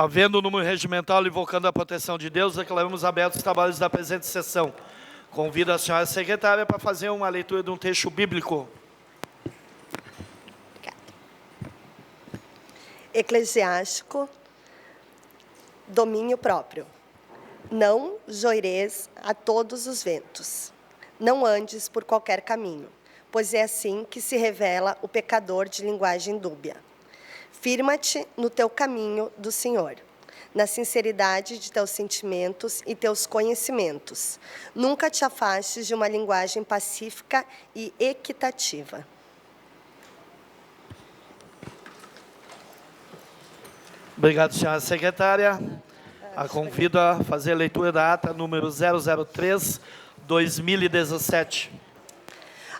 Havendo o número regimental invocando a proteção de Deus, declaramos abertos os trabalhos da presente sessão. Convido a senhora secretária para fazer uma leitura de um texto bíblico. Eclesiástico, domínio próprio. Não joires a todos os ventos. Não andes por qualquer caminho, pois é assim que se revela o pecador de linguagem dúbia. Firma-te no teu caminho do Senhor, na sinceridade de teus sentimentos e teus conhecimentos. Nunca te afastes de uma linguagem pacífica e equitativa. Obrigado, senhora secretária. A convido a fazer a leitura da ata número 003/2017.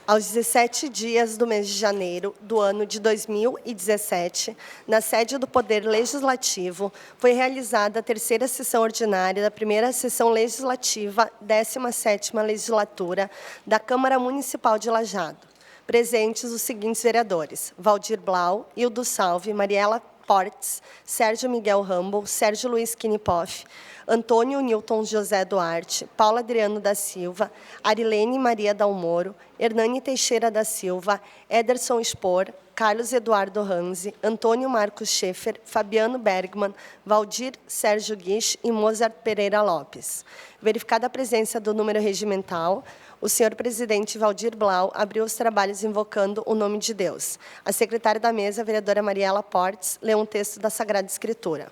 Aos 17 dias do mês de janeiro do ano de 2017, na sede do Poder Legislativo, foi realizada a terceira sessão ordinária da primeira sessão legislativa, 17ª legislatura, da Câmara Municipal de Lajeado. Presentes os seguintes vereadores: Valdir Blau, Hildo Salve, Mariela Portes, Sérgio Miguel Rambo, Sérgio Luiz Kinipoff, Antônio Newton José Duarte, Paulo Adriano da Silva, Arilene Maria Dalmoro, Hernani Teixeira da Silva, Ederson Spor, Carlos Eduardo Ranzi, Antônio Marcos Schaeffer, Fabiano Bergman, Valdir Sérgio Guiche e Mozart Pereira Lopes. Verificada a presença do número regimental, o senhor presidente Valdir Blau abriu os trabalhos invocando o nome de Deus. A secretária da mesa, a vereadora Mariela Portes, leu um texto da Sagrada Escritura.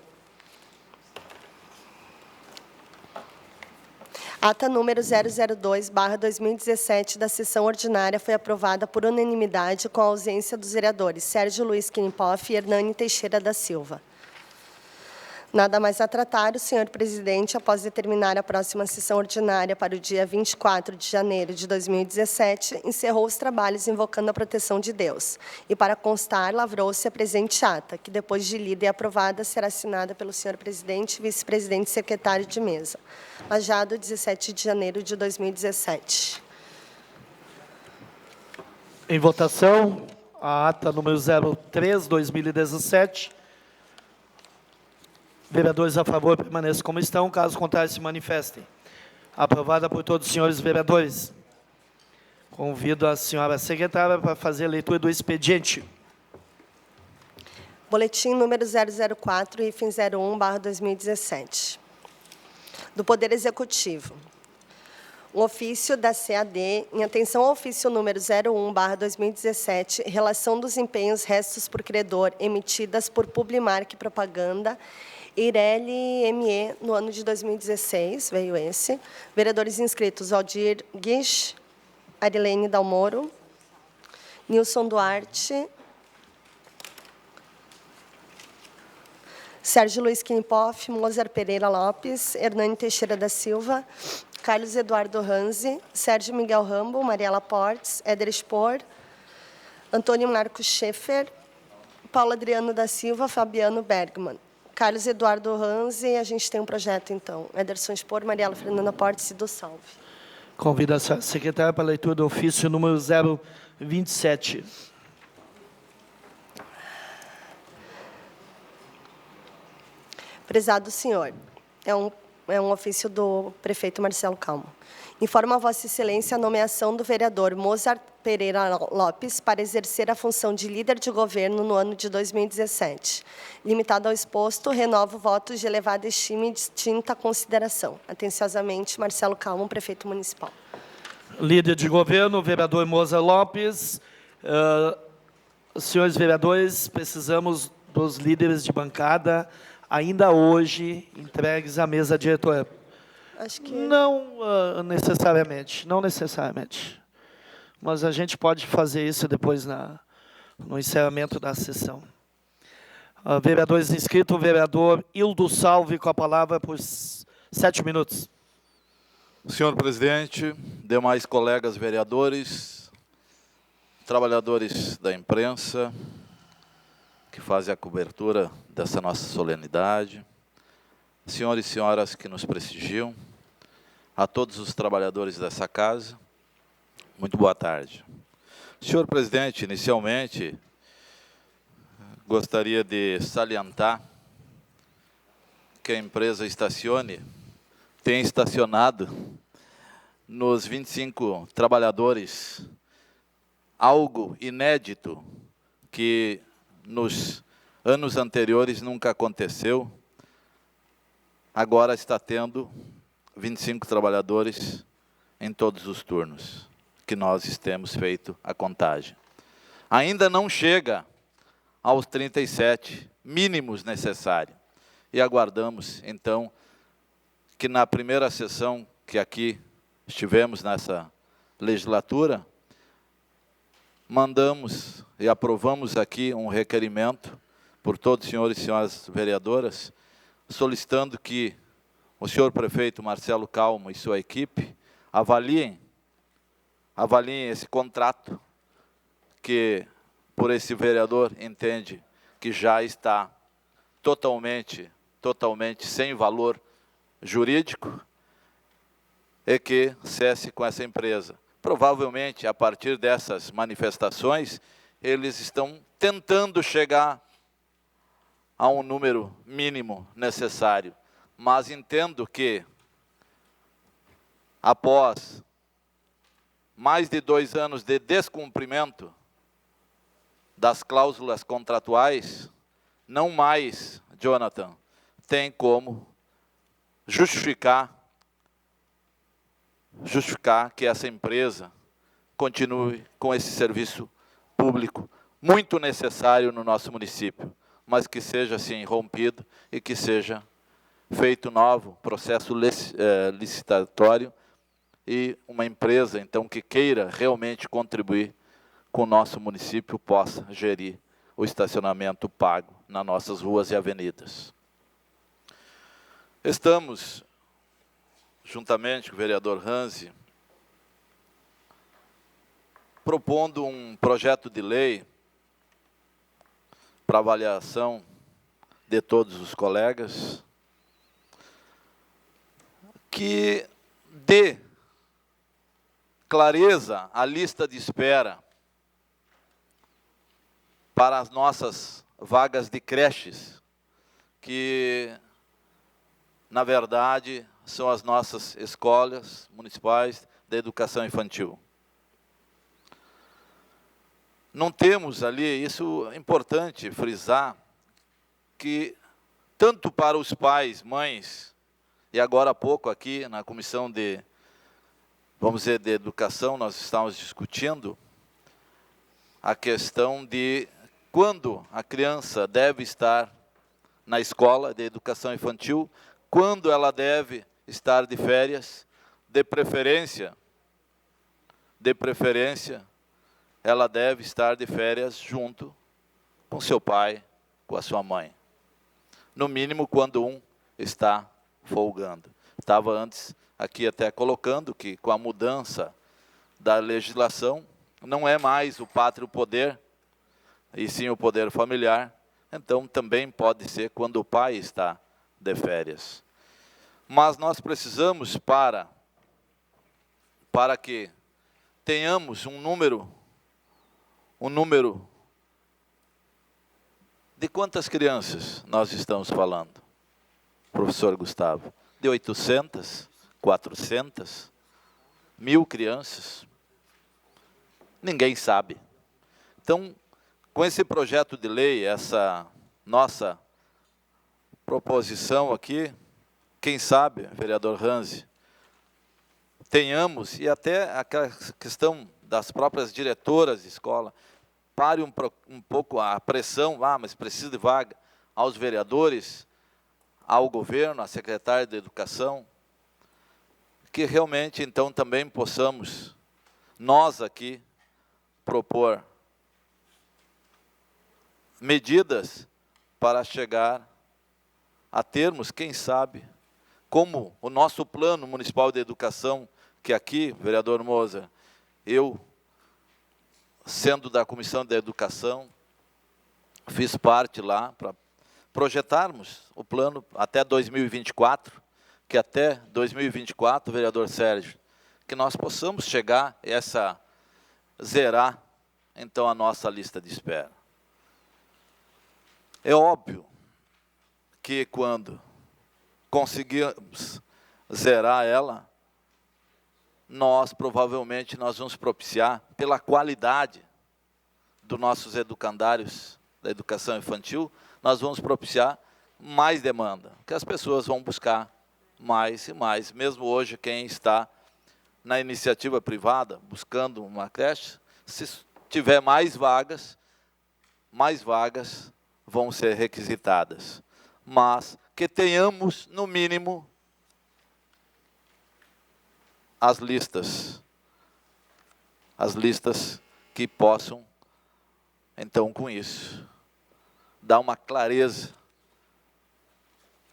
Ata número 002/2017 da sessão ordinária foi aprovada por unanimidade com a ausência dos vereadores Sérgio Luiz Kinipoff e Hernani Teixeira da Silva. Nada mais a tratar, o senhor presidente, após determinar a próxima sessão ordinária para o dia 24 de janeiro de 2017, encerrou os trabalhos invocando a proteção de Deus. E, para constar, lavrou-se a presente ata, que, depois de lida e aprovada, será assinada pelo senhor presidente, vice-presidente e secretário de mesa. Lajeado, 17 de janeiro de 2017. Em votação, a ata número 03/2017. Vereadores a favor permaneçam como estão, caso contrário se manifestem. Aprovada por todos os senhores vereadores. Convido a senhora secretária para fazer a leitura do expediente. Boletim número 004-01/2017. Do Poder Executivo. Um ofício da CAD, em atenção ao ofício número 01/2017, relação dos empenhos restos por credor emitidas por Publimark Propaganda, Eireli ME, no ano de 2016, veio esse. Vereadores inscritos: Valdir Guiche, Arilene Dalmoro, Nilson Duarte, Sérgio Luiz Kinipoff, Mozart Pereira Lopes, Hernani Teixeira da Silva, Carlos Eduardo Ranzi, Sérgio Miguel Rambo, Mariela Portes, Éder Spor, Antônio Marcos Schaeffer, Paulo Adriano da Silva, Fabiano Bergman. Carlos Eduardo Ranzi, a gente tem um projeto, então. Ederson Spor, Mariela Fernanda Portes e do Salve. Convido a secretária para a leitura do ofício número 027. Prezado senhor, é um ofício do prefeito Marcelo Calmo. Informa a Vossa Excelência a nomeação do vereador Mozart Pereira Lopes para exercer a função de líder de governo no ano de 2017. Limitado ao exposto, renovo votos de elevada estima e distinta consideração. Atenciosamente, Marcelo Calmo, prefeito municipal. Líder de governo, vereador Mozart Lopes. Senhores vereadores, precisamos dos líderes de bancada ainda hoje entregues à mesa diretora. Acho que... Não necessariamente, não necessariamente. Mas a gente pode fazer isso depois no encerramento da sessão. Vereadores inscritos, o vereador Hildo Salve com a palavra por 7 minutos. Senhor presidente, demais colegas vereadores, trabalhadores da imprensa, que fazem a cobertura dessa nossa solenidade, senhores e senhoras que nos prestigiam, a todos os trabalhadores dessa casa, muito boa tarde. Senhor presidente, inicialmente, gostaria de salientar que a empresa estacione, tem estacionado nos 25 trabalhadores algo inédito que nos anos anteriores nunca aconteceu. Agora está tendo 25 trabalhadores em todos os turnos que nós temos feito a contagem. Ainda não chega aos 37 mínimos necessários. E aguardamos, então, que na primeira sessão que aqui estivemos nessa legislatura, mandamos e aprovamos aqui um requerimento por todos os senhores e senhoras vereadoras, solicitando que o senhor prefeito Marcelo Calmo e sua equipe avaliem esse contrato que, por esse vereador, entende que já está totalmente sem valor jurídico, e que cesse com essa empresa. Provavelmente, a partir dessas manifestações, eles estão tentando chegar a um número mínimo necessário, mas entendo que, após mais de 2 anos de descumprimento das cláusulas contratuais, não mais, Jonathan, tem como justificar que essa empresa continue com esse serviço público muito necessário no nosso município, mas que seja assim rompido e que seja feito novo processo licitatório e uma empresa, então, que queira realmente contribuir com o nosso município possa gerir o estacionamento pago nas nossas ruas e avenidas. Estamos, juntamente com o vereador Hanzi, propondo um projeto de lei para avaliação de todos os colegas, que dê clareza à lista de espera para as nossas vagas de creches, que, na verdade, são as nossas escolas municipais de educação infantil. Não temos ali, isso é importante frisar, que tanto para os pais, mães, e agora há pouco aqui na comissão de, vamos dizer, de educação, nós estávamos discutindo a questão de quando a criança deve estar na escola de educação infantil, quando ela deve estar de férias, de preferência, ela deve estar de férias junto com seu pai, com a sua mãe. No mínimo, quando um está folgando. Estava antes aqui até colocando que, com a mudança da legislação, não é mais o pátrio poder, e sim o poder familiar, então também pode ser quando o pai está de férias. Mas nós precisamos, para que tenhamos um número de quantas crianças nós estamos falando, professor Gustavo? De 800, 400, 1000 crianças? Ninguém sabe. Então, com esse projeto de lei, essa nossa proposição aqui, quem sabe, vereador Hanzi, tenhamos, e até aquela questão das próprias diretoras de escola, pare um pouco a pressão, mas precisa de vaga, aos vereadores, ao governo, à secretária de Educação, que realmente, então, também possamos, nós aqui, propor medidas para chegar a termos, quem sabe, como o nosso plano municipal de educação, que aqui, vereador Moser, eu, sendo da Comissão de Educação, fiz parte lá para projetarmos o plano até 2024, que até 2024, vereador Sérgio, que nós possamos chegar a zerar, então, a nossa lista de espera. É óbvio que quando conseguirmos zerar ela, provavelmente nós vamos propiciar, pela qualidade dos nossos educandários da educação infantil, nós vamos propiciar mais demanda, que as pessoas vão buscar mais e mais. Mesmo hoje, quem está na iniciativa privada, buscando uma creche, se tiver mais vagas vão ser requisitadas. Mas que tenhamos, no mínimo, as listas que possam, então, com isso, dar uma clareza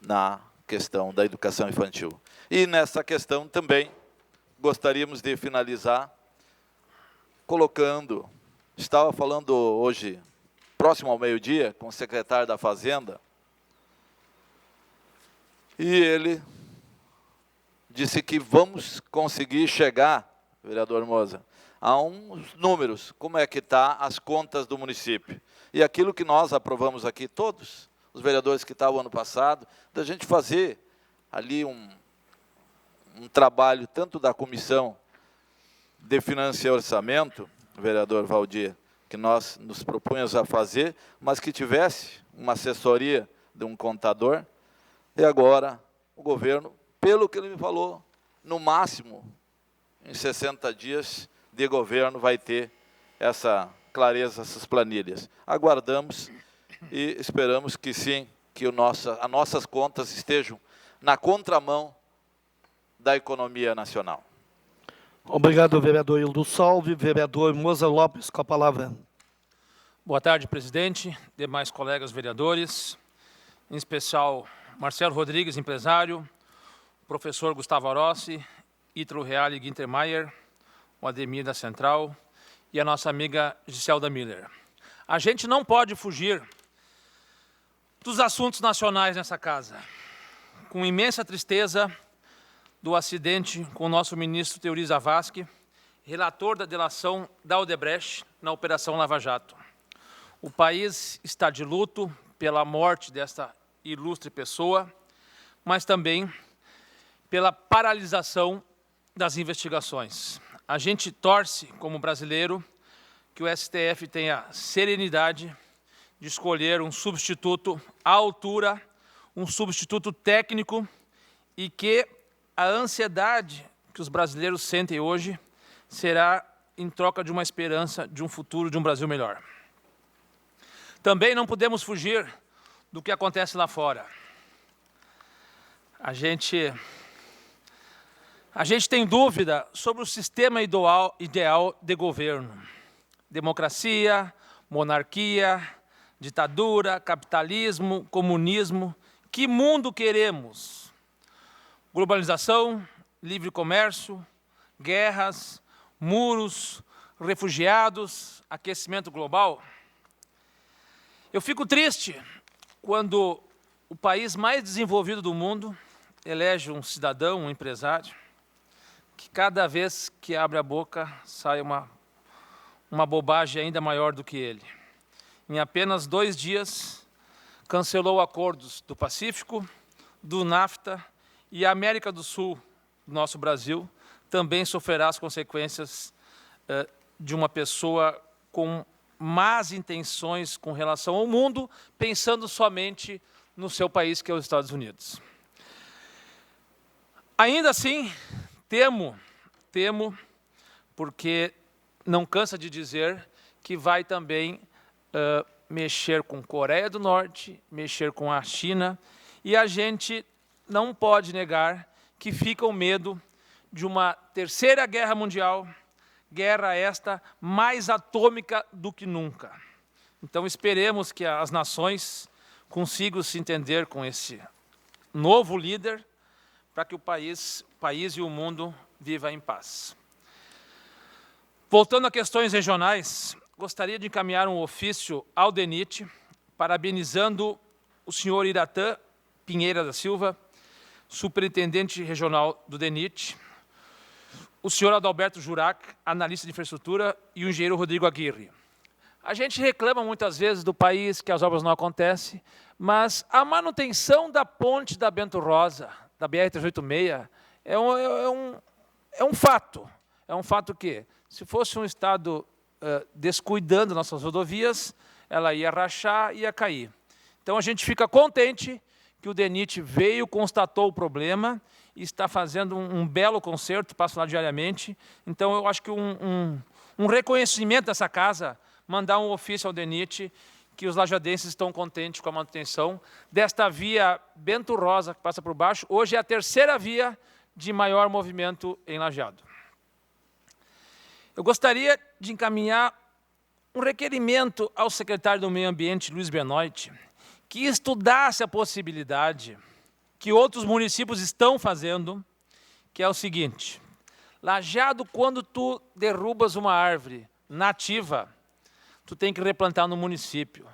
na questão da educação infantil. E nessa questão também gostaríamos de finalizar colocando, estava falando hoje, próximo ao meio-dia, com o secretário da Fazenda, e ele disse que vamos conseguir chegar, vereador Moza, a uns números, como é que está as contas do município. E aquilo que nós aprovamos aqui, todos os vereadores que estavam ano passado, da gente fazer ali um trabalho, tanto da Comissão de Finanças e Orçamento, vereador Valdir, que nós nos propunhamos a fazer, mas que tivesse uma assessoria de um contador, e agora o governo, pelo que ele me falou, no máximo, em 60 dias de governo, vai ter essa clareza, essas planilhas. Aguardamos e esperamos que sim, que as nossas contas estejam na contramão da economia nacional. Obrigado, vereador Hildo Salve. Vereador Moza Lopes, com a palavra. Boa tarde, presidente, demais colegas vereadores, em especial Marcelo Rodrigues, empresário, professor Gustavo Rossi, Ítalo Reale Gintermeier, o Ademir da Central e a nossa amiga Giselda Miller. A gente não pode fugir dos assuntos nacionais nessa casa. Com imensa tristeza do acidente com o nosso ministro Teori Zavascki, relator da delação da Odebrecht na Operação Lava Jato. O país está de luto pela morte desta ilustre pessoa, mas também pela paralisação das investigações. A gente torce, como brasileiro, que o STF tenha serenidade de escolher um substituto à altura, um substituto técnico, e que a ansiedade que os brasileiros sentem hoje será em troca de uma esperança de um futuro, de um Brasil melhor. Também não podemos fugir do que acontece lá fora. A gente tem dúvida sobre o sistema ideal de governo. Democracia, monarquia, ditadura, capitalismo, comunismo. Que mundo queremos? Globalização, livre comércio, guerras, muros, refugiados, aquecimento global? Eu fico triste quando o país mais desenvolvido do mundo elege um cidadão, um empresário, que cada vez que abre a boca sai uma bobagem ainda maior do que ele. Em apenas 2 dias, cancelou acordos do Pacífico, do NAFTA, e a América do Sul, nosso Brasil, também sofrerá as consequências de uma pessoa com más intenções com relação ao mundo, pensando somente no seu país, que é os Estados Unidos. Ainda assim, temo, porque não cansa de dizer que vai também mexer com Coreia do Norte, mexer com a China, e a gente não pode negar que fica o medo de uma terceira guerra mundial, guerra esta mais atômica do que nunca. Então esperemos que as nações consigam se entender com esse novo líder, para que o país e o mundo vivam em paz. Voltando a questões regionais, gostaria de encaminhar um ofício ao DENIT, parabenizando o senhor Iratã Pinheira da Silva, superintendente regional do DENIT, o senhor Adalberto Jurac, analista de infraestrutura, e o engenheiro Rodrigo Aguirre. A gente reclama muitas vezes do país que as obras não acontecem, mas a manutenção da ponte da Bento Rosa, da BR-386, é um fato. É um fato que, se fosse um Estado descuidando nossas rodovias, ela ia rachar e ia cair. Então, a gente fica contente que o DENIT veio, constatou o problema e está fazendo um belo conserto, passo lá diariamente. Então, eu acho que um reconhecimento dessa casa, mandar um ofício ao DENIT, que os lajadenses estão contentes com a manutenção desta via Bento Rosa, que passa por baixo. Hoje é a terceira via de maior movimento em Lajeado. Eu gostaria de encaminhar um requerimento ao secretário do Meio Ambiente, Luiz Benoit, que estudasse a possibilidade que outros municípios estão fazendo, que é o seguinte: Lajeado, quando tu derrubas uma árvore nativa, tu tem que replantar no município.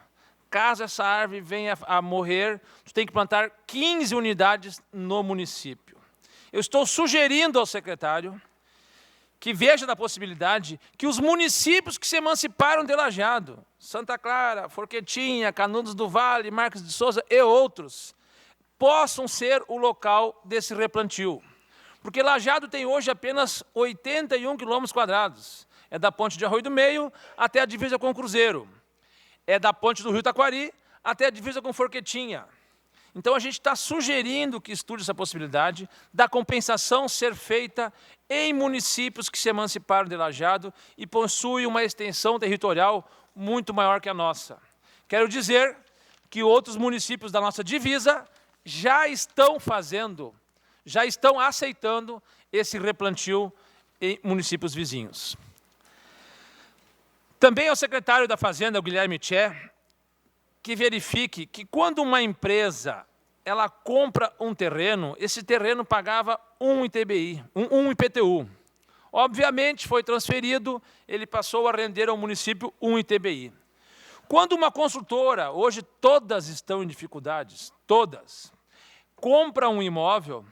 Caso essa árvore venha a morrer, tu tem que plantar 15 unidades no município. Eu estou sugerindo ao secretário que veja da possibilidade que os municípios que se emanciparam de Lajeado, Santa Clara, Forquetinha, Canudos do Vale, Marques de Souza e outros, possam ser o local desse replantio. Porque Lajeado tem hoje apenas 81 km². É da ponte de Arroio do Meio até a divisa com o Cruzeiro. É da ponte do Rio Taquari até a divisa com Forquetinha. Então, a gente está sugerindo que estude essa possibilidade da compensação ser feita em municípios que se emanciparam de Lajeado e possuem uma extensão territorial muito maior que a nossa. Quero dizer que outros municípios da nossa divisa já estão fazendo, já estão aceitando esse replantio em municípios vizinhos. Também ao secretário da Fazenda, o Guilherme Tché, que verifique que quando uma empresa ela compra um terreno, esse terreno pagava um ITBI, um IPTU. Obviamente, foi transferido, ele passou a render ao município um ITBI. Quando uma construtora, hoje todas estão em dificuldades, todas, compra um imóvel,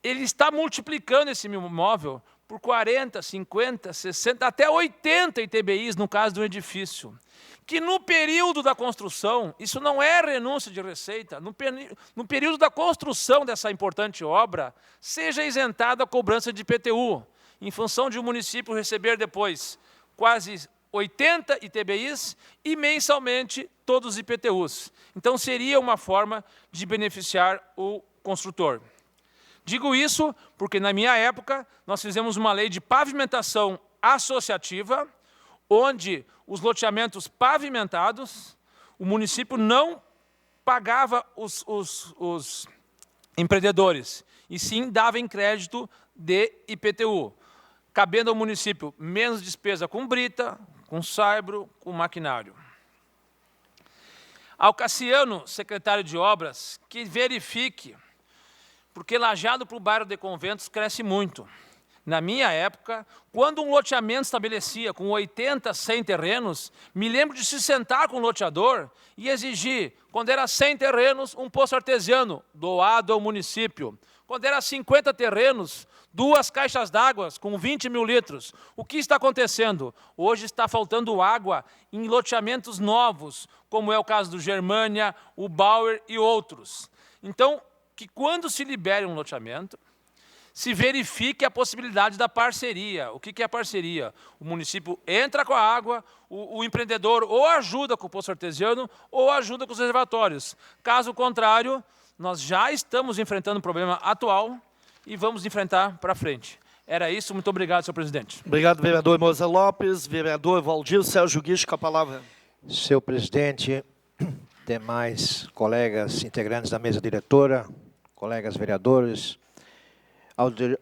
ele está multiplicando esse imóvel por 40, 50, 60, até 80 ITBIs, no caso de um edifício. Que no período da construção, isso não é renúncia de receita, no período da construção dessa importante obra, seja isentada a cobrança de IPTU, em função de o município receber depois quase 80 ITBIs e mensalmente todos os IPTUs. Então, seria uma forma de beneficiar o construtor. Digo isso porque, na minha época, nós fizemos uma lei de pavimentação associativa, onde os loteamentos pavimentados, o município não pagava os empreendedores, e sim dava em crédito de IPTU, cabendo ao município menos despesa com brita, com saibro, com maquinário. Ao Cassiano, secretário de Obras, que verifique, porque Lajeado para o bairro de Conventos cresce muito. Na minha época, quando um loteamento estabelecia com 80, 100 terrenos, me lembro de se sentar com o loteador e exigir, quando era 100 terrenos, um poço artesiano doado ao município. Quando era 50 terrenos, 2 caixas d'água com 20 mil litros. O que está acontecendo? Hoje está faltando água em loteamentos novos, como é o caso do Germânia, o Bauer e outros. Então, que quando se libere um loteamento, se verifique a possibilidade da parceria. O que é a parceria? O município entra com a água, o empreendedor ou ajuda com o poço artesiano ou ajuda com os reservatórios. Caso contrário, nós já estamos enfrentando um problema atual e vamos enfrentar para frente. Era isso, muito obrigado, senhor presidente. Obrigado, vereador Moza Lopes. Vereador Valdir Sérgio Guiche, com a palavra. Senhor presidente, demais colegas integrantes da mesa diretora, colegas vereadores,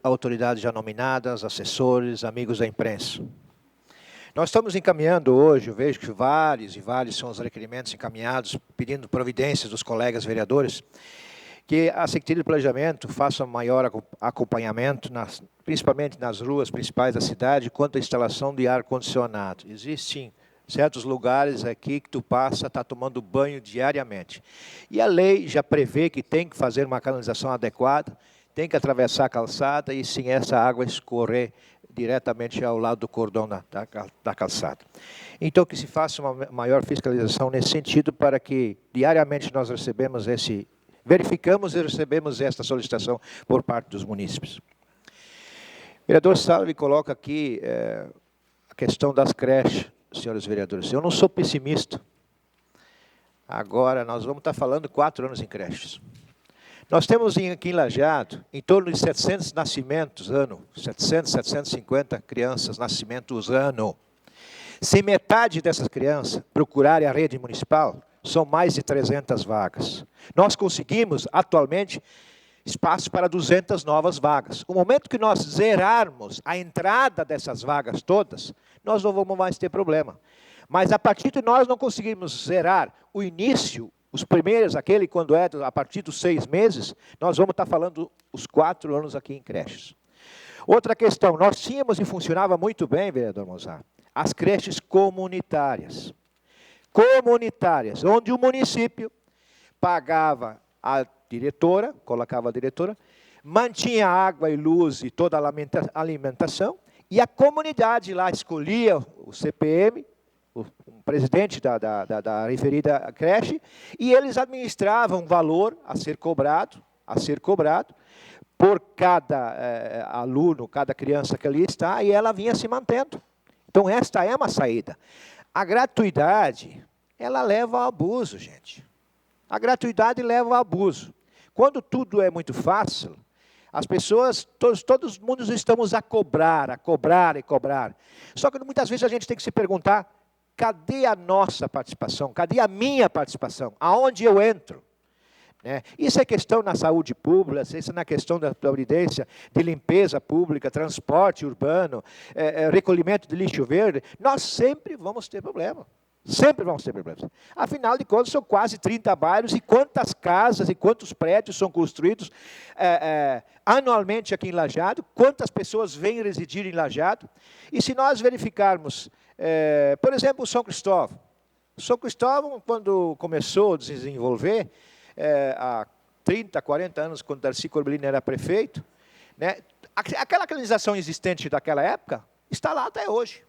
autoridades já nominadas, assessores, amigos da imprensa. Nós estamos encaminhando hoje, eu vejo que vários são os requerimentos encaminhados, pedindo providências dos colegas vereadores, que a Secretaria de Planejamento faça maior acompanhamento, principalmente nas ruas principais da cidade, quanto à instalação de ar-condicionado. Existem certos lugares aqui que tu passa, está tomando banho diariamente. E a lei já prevê que tem que fazer uma canalização adequada, tem que atravessar a calçada e sim essa água escorrer diretamente ao lado do cordão da calçada. Então, que se faça uma maior fiscalização nesse sentido, para que diariamente nós verificamos e recebemos esta solicitação por parte dos munícipes. O vereador Salvi coloca aqui a questão das creches, senhores vereadores. Eu não sou pessimista. Agora, nós vamos estar falando 4 anos em creches. Nós temos aqui em Lajeado, em torno de 700 nascimentos ano, 700, 750 crianças, nascimentos ano. Se metade dessas crianças procurarem a rede municipal, são mais de 300 vagas. Nós conseguimos, atualmente, espaço para 200 novas vagas. O momento que nós zerarmos a entrada dessas vagas todas, nós não vamos mais ter problema. Mas a partir de nós não conseguirmos zerar o início, os primeiros, aquele quando é a partir dos 6 meses, nós vamos estar falando os 4 anos aqui em creches. Outra questão, nós tínhamos e funcionava muito bem, vereador Mozart, as creches comunitárias. Comunitárias, onde o município pagava a diretora, colocava a diretora, mantinha água e luz e toda a alimentação, e a comunidade lá escolhia o CPM, o presidente da referida creche, e eles administravam um valor a ser cobrado por cada aluno, cada criança que ali está, e ela vinha se mantendo. Então, esta é uma saída. A gratuidade, ela leva ao abuso, gente. A gratuidade leva ao abuso. Quando tudo é muito fácil, as pessoas, todos mundos estamos a cobrar. Só que muitas vezes a gente tem que se perguntar, cadê a nossa participação? Cadê a minha participação? Aonde eu entro? Isso é questão na saúde pública, isso é na questão da previdência, de limpeza pública, transporte urbano, recolhimento de lixo verde. Nós sempre vamos ter problema. Sempre vamos ter problemas. Afinal de contas, são quase 30 bairros, e quantas casas e quantos prédios são construídos anualmente aqui em Lajeado, quantas pessoas vêm residir em Lajeado. E se nós verificarmos, por exemplo, o São Cristóvão. O São Cristóvão, quando começou a desenvolver, há 30, 40 anos, quando Darcy Corbellini era prefeito, aquela canalização existente daquela época está lá até hoje.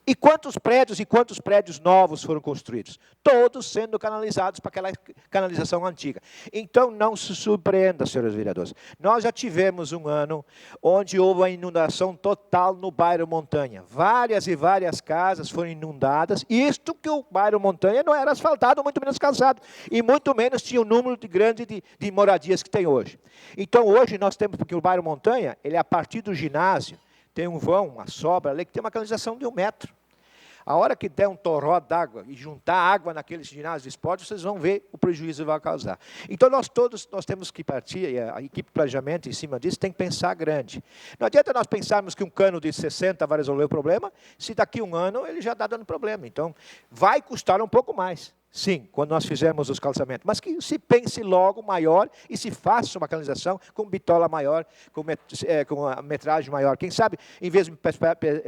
E quantos prédios novos foram construídos? Todos sendo canalizados para aquela canalização antiga. Então, não se surpreenda, senhores vereadores. Nós já tivemos um ano onde houve uma inundação total no bairro Montanha. Várias e várias casas foram inundadas. Isto que o bairro Montanha não era asfaltado, muito menos calçado. E muito menos tinha o número grande de moradias que tem hoje. Então, hoje nós temos, porque o bairro Montanha, ele é a partir do ginásio, tem um vão, uma sobra ali, que tem uma canalização de 1 metro. A hora que der um torró d'água e juntar água naquele ginásio de esporte, vocês vão ver o prejuízo que vai causar. Então, nós temos que partir, e a equipe de planejamento em cima disso tem que pensar grande. Não adianta nós pensarmos que um cano de 60 vai resolver o problema, se daqui a 1 ano ele já está dando problema. Então, vai custar um pouco mais. Sim, quando nós fizermos os calçamentos, mas que se pense logo maior e se faça uma canalização com bitola maior, com a metragem maior. Quem sabe, em vez de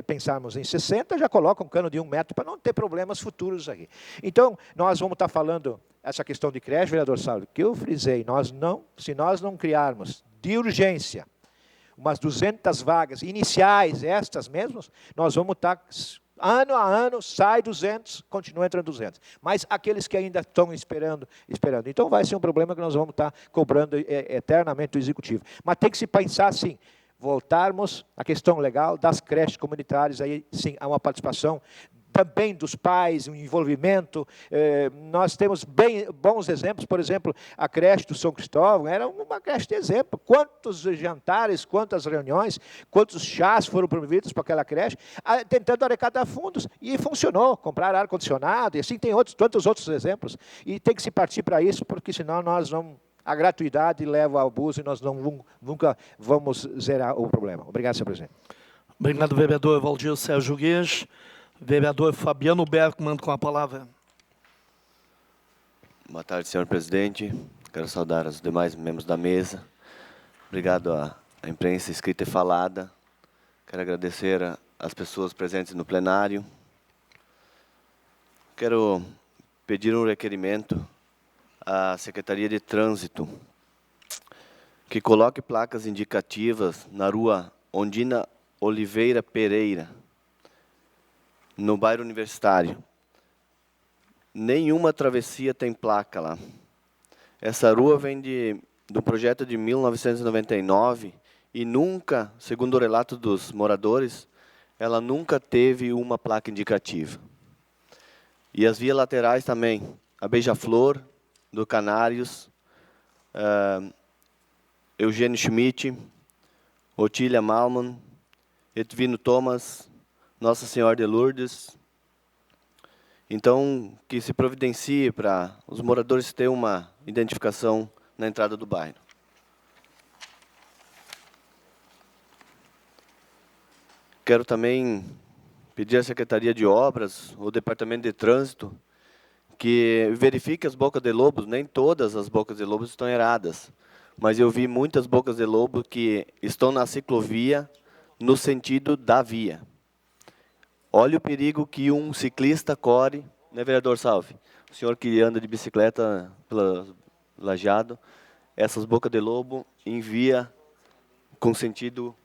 pensarmos em 60, já coloca um cano de 1 metro para não ter problemas futuros aqui. Então, nós vamos estar falando essa questão de creche, vereador Salvo, que eu frisei, se nós não criarmos de urgência umas 200 vagas iniciais, estas mesmas, nós vamos estar... Ano a ano, sai 200, continua entrando 200. Mas aqueles que ainda estão esperando. Então, vai ser um problema que nós vamos estar cobrando eternamente o Executivo. Mas tem que se pensar, sim, voltarmos à questão legal das creches comunitárias, aí, sim, há uma participação também dos pais, um envolvimento. Nós temos bons exemplos, por exemplo, a creche do São Cristóvão era uma creche de exemplo. Quantos jantares, quantas reuniões, quantos chás foram promovidos para aquela creche, tentando arrecadar fundos, e funcionou, comprar ar-condicionado, e assim tem tantos outros exemplos. E tem que se partir para isso, porque senão nós não... A gratuidade leva ao abuso e nós nunca vamos zerar o problema. Obrigado, senhor presidente. Obrigado, vereador Valdir Sérgio Guias. Vereador Fabiano Bergmann, com a palavra. Boa tarde, senhor presidente. Quero saudar os demais membros da mesa. Obrigado à imprensa escrita e falada. Quero agradecer às pessoas presentes no plenário. Quero pedir um requerimento à Secretaria de Trânsito que coloque placas indicativas na rua Ondina Oliveira Pereira, no bairro Universitário. Nenhuma travessia tem placa lá. Essa rua vem do projeto de 1999 e nunca, segundo o relato dos moradores, ela nunca teve uma placa indicativa. E as vias laterais também, a Beija-Flor, do Canários, Eugênio Schmidt, Otília Malman, Edvino Thomas, Nossa Senhora de Lourdes. Então, que se providencie para os moradores terem uma identificação na entrada do bairro. Quero também pedir à Secretaria de Obras, o Departamento de Trânsito, que verifique as bocas de lobos. Nem todas as bocas de lobos estão erradas, mas eu vi muitas bocas de lobo que estão na ciclovia no sentido da via. Olha o perigo que um ciclista corre, né, vereador Salve? O senhor que anda de bicicleta pela Lajeado, essas bocas de lobo em via com sentido,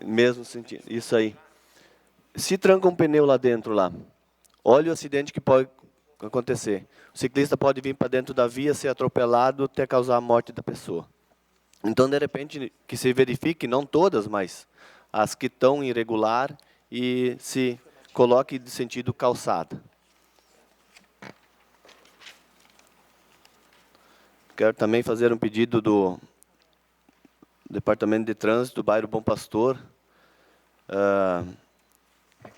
mesmo sentido, isso aí. Se tranca um pneu lá dentro, olha o acidente que pode acontecer. O ciclista pode vir para dentro da via, ser atropelado, até causar a morte da pessoa. Então, de repente, que se verifique, não todas, mas as que estão irregular e se coloque de sentido calçada. Quero também fazer um pedido do Departamento de Trânsito do bairro Bom Pastor,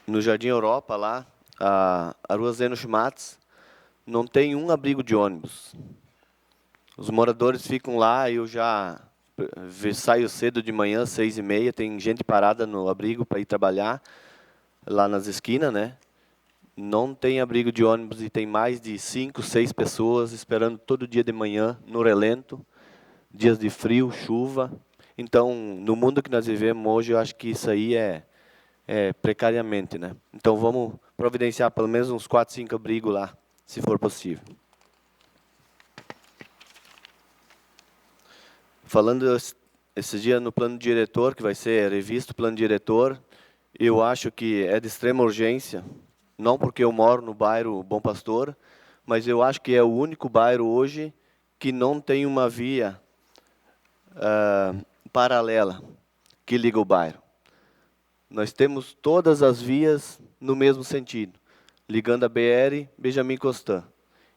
no Jardim Europa, lá, a rua Zeno Schmatz, não tem um abrigo de ônibus. Os moradores ficam lá, eu já saio cedo de manhã, 6h30, tem gente parada no abrigo para ir trabalhar, lá nas esquinas, né? Não tem abrigo de ônibus e tem mais de 5, 6 pessoas esperando todo dia de manhã, no relento, dias de frio, chuva. Então, no mundo que nós vivemos hoje, eu acho que isso aí é precariamente, né? Então, vamos providenciar pelo menos uns 4, 5 abrigos lá, se for possível. Falando esse dia no plano diretor, que vai ser revisto o plano diretor, eu acho que é de extrema urgência, não porque eu moro no bairro Bom Pastor, mas eu acho que é o único bairro hoje que não tem uma via paralela que liga o bairro. Nós temos todas as vias no mesmo sentido, ligando a BR Benjamin Constant,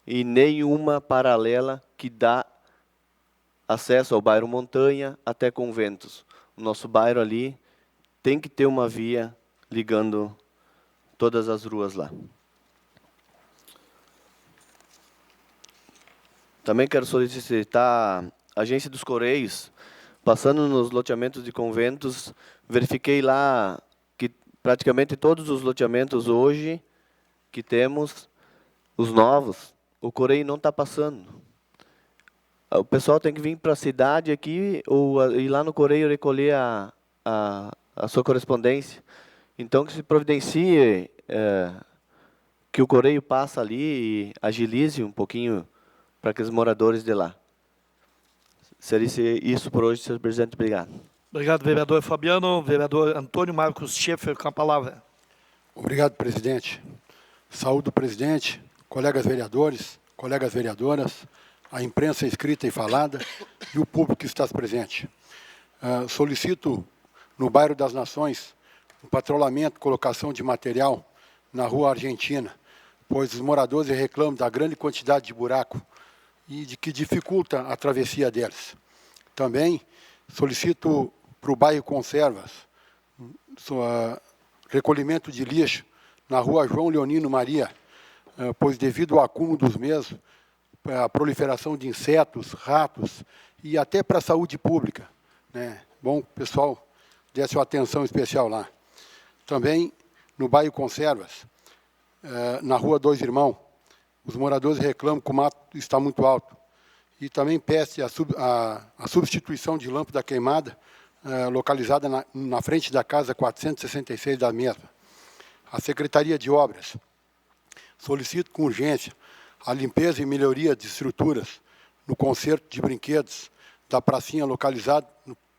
e nenhuma paralela que dá acesso ao bairro Montanha até Conventos. O nosso bairro ali tem que ter uma via ligando todas as ruas lá. Também quero solicitar a Agência dos Correios, passando nos loteamentos de Conventos, verifiquei lá que praticamente todos os loteamentos hoje que temos, os novos, o Correio não está passando. O pessoal tem que vir para a cidade aqui ou ir lá no Correio recolher a sua correspondência. Então, que se providencie, que o Correio passe ali e agilize um pouquinho para aqueles moradores de lá. Seria isso por hoje, senhor presidente. Obrigado. Obrigado, vereador Fabiano. Vereador Antônio Marcos Schaeffer, com a palavra. Obrigado, presidente. Saúde do presidente, colegas vereadores, colegas vereadoras, a imprensa escrita e falada e o público que está presente. Solicito, no bairro das Nações, um patrulhamento, colocação de material na rua Argentina, pois os moradores reclamam da grande quantidade de buraco e de que dificulta a travessia deles. Também solicito para o bairro Conservas, recolhimento de lixo na rua João Leonino Maria, pois devido ao acúmulo dos mesmos, a proliferação de insetos, ratos e até para a saúde pública, né? Bom, pessoal, desse uma atenção especial lá. Também, no bairro Conservas, na rua Dois Irmãos, os moradores reclamam que o mato está muito alto. E também pede a substituição de lâmpada queimada, localizada na frente da casa 466 da mesma. A Secretaria de Obras solicita com urgência a limpeza e melhoria de estruturas no concerto de brinquedos da pracinha localizada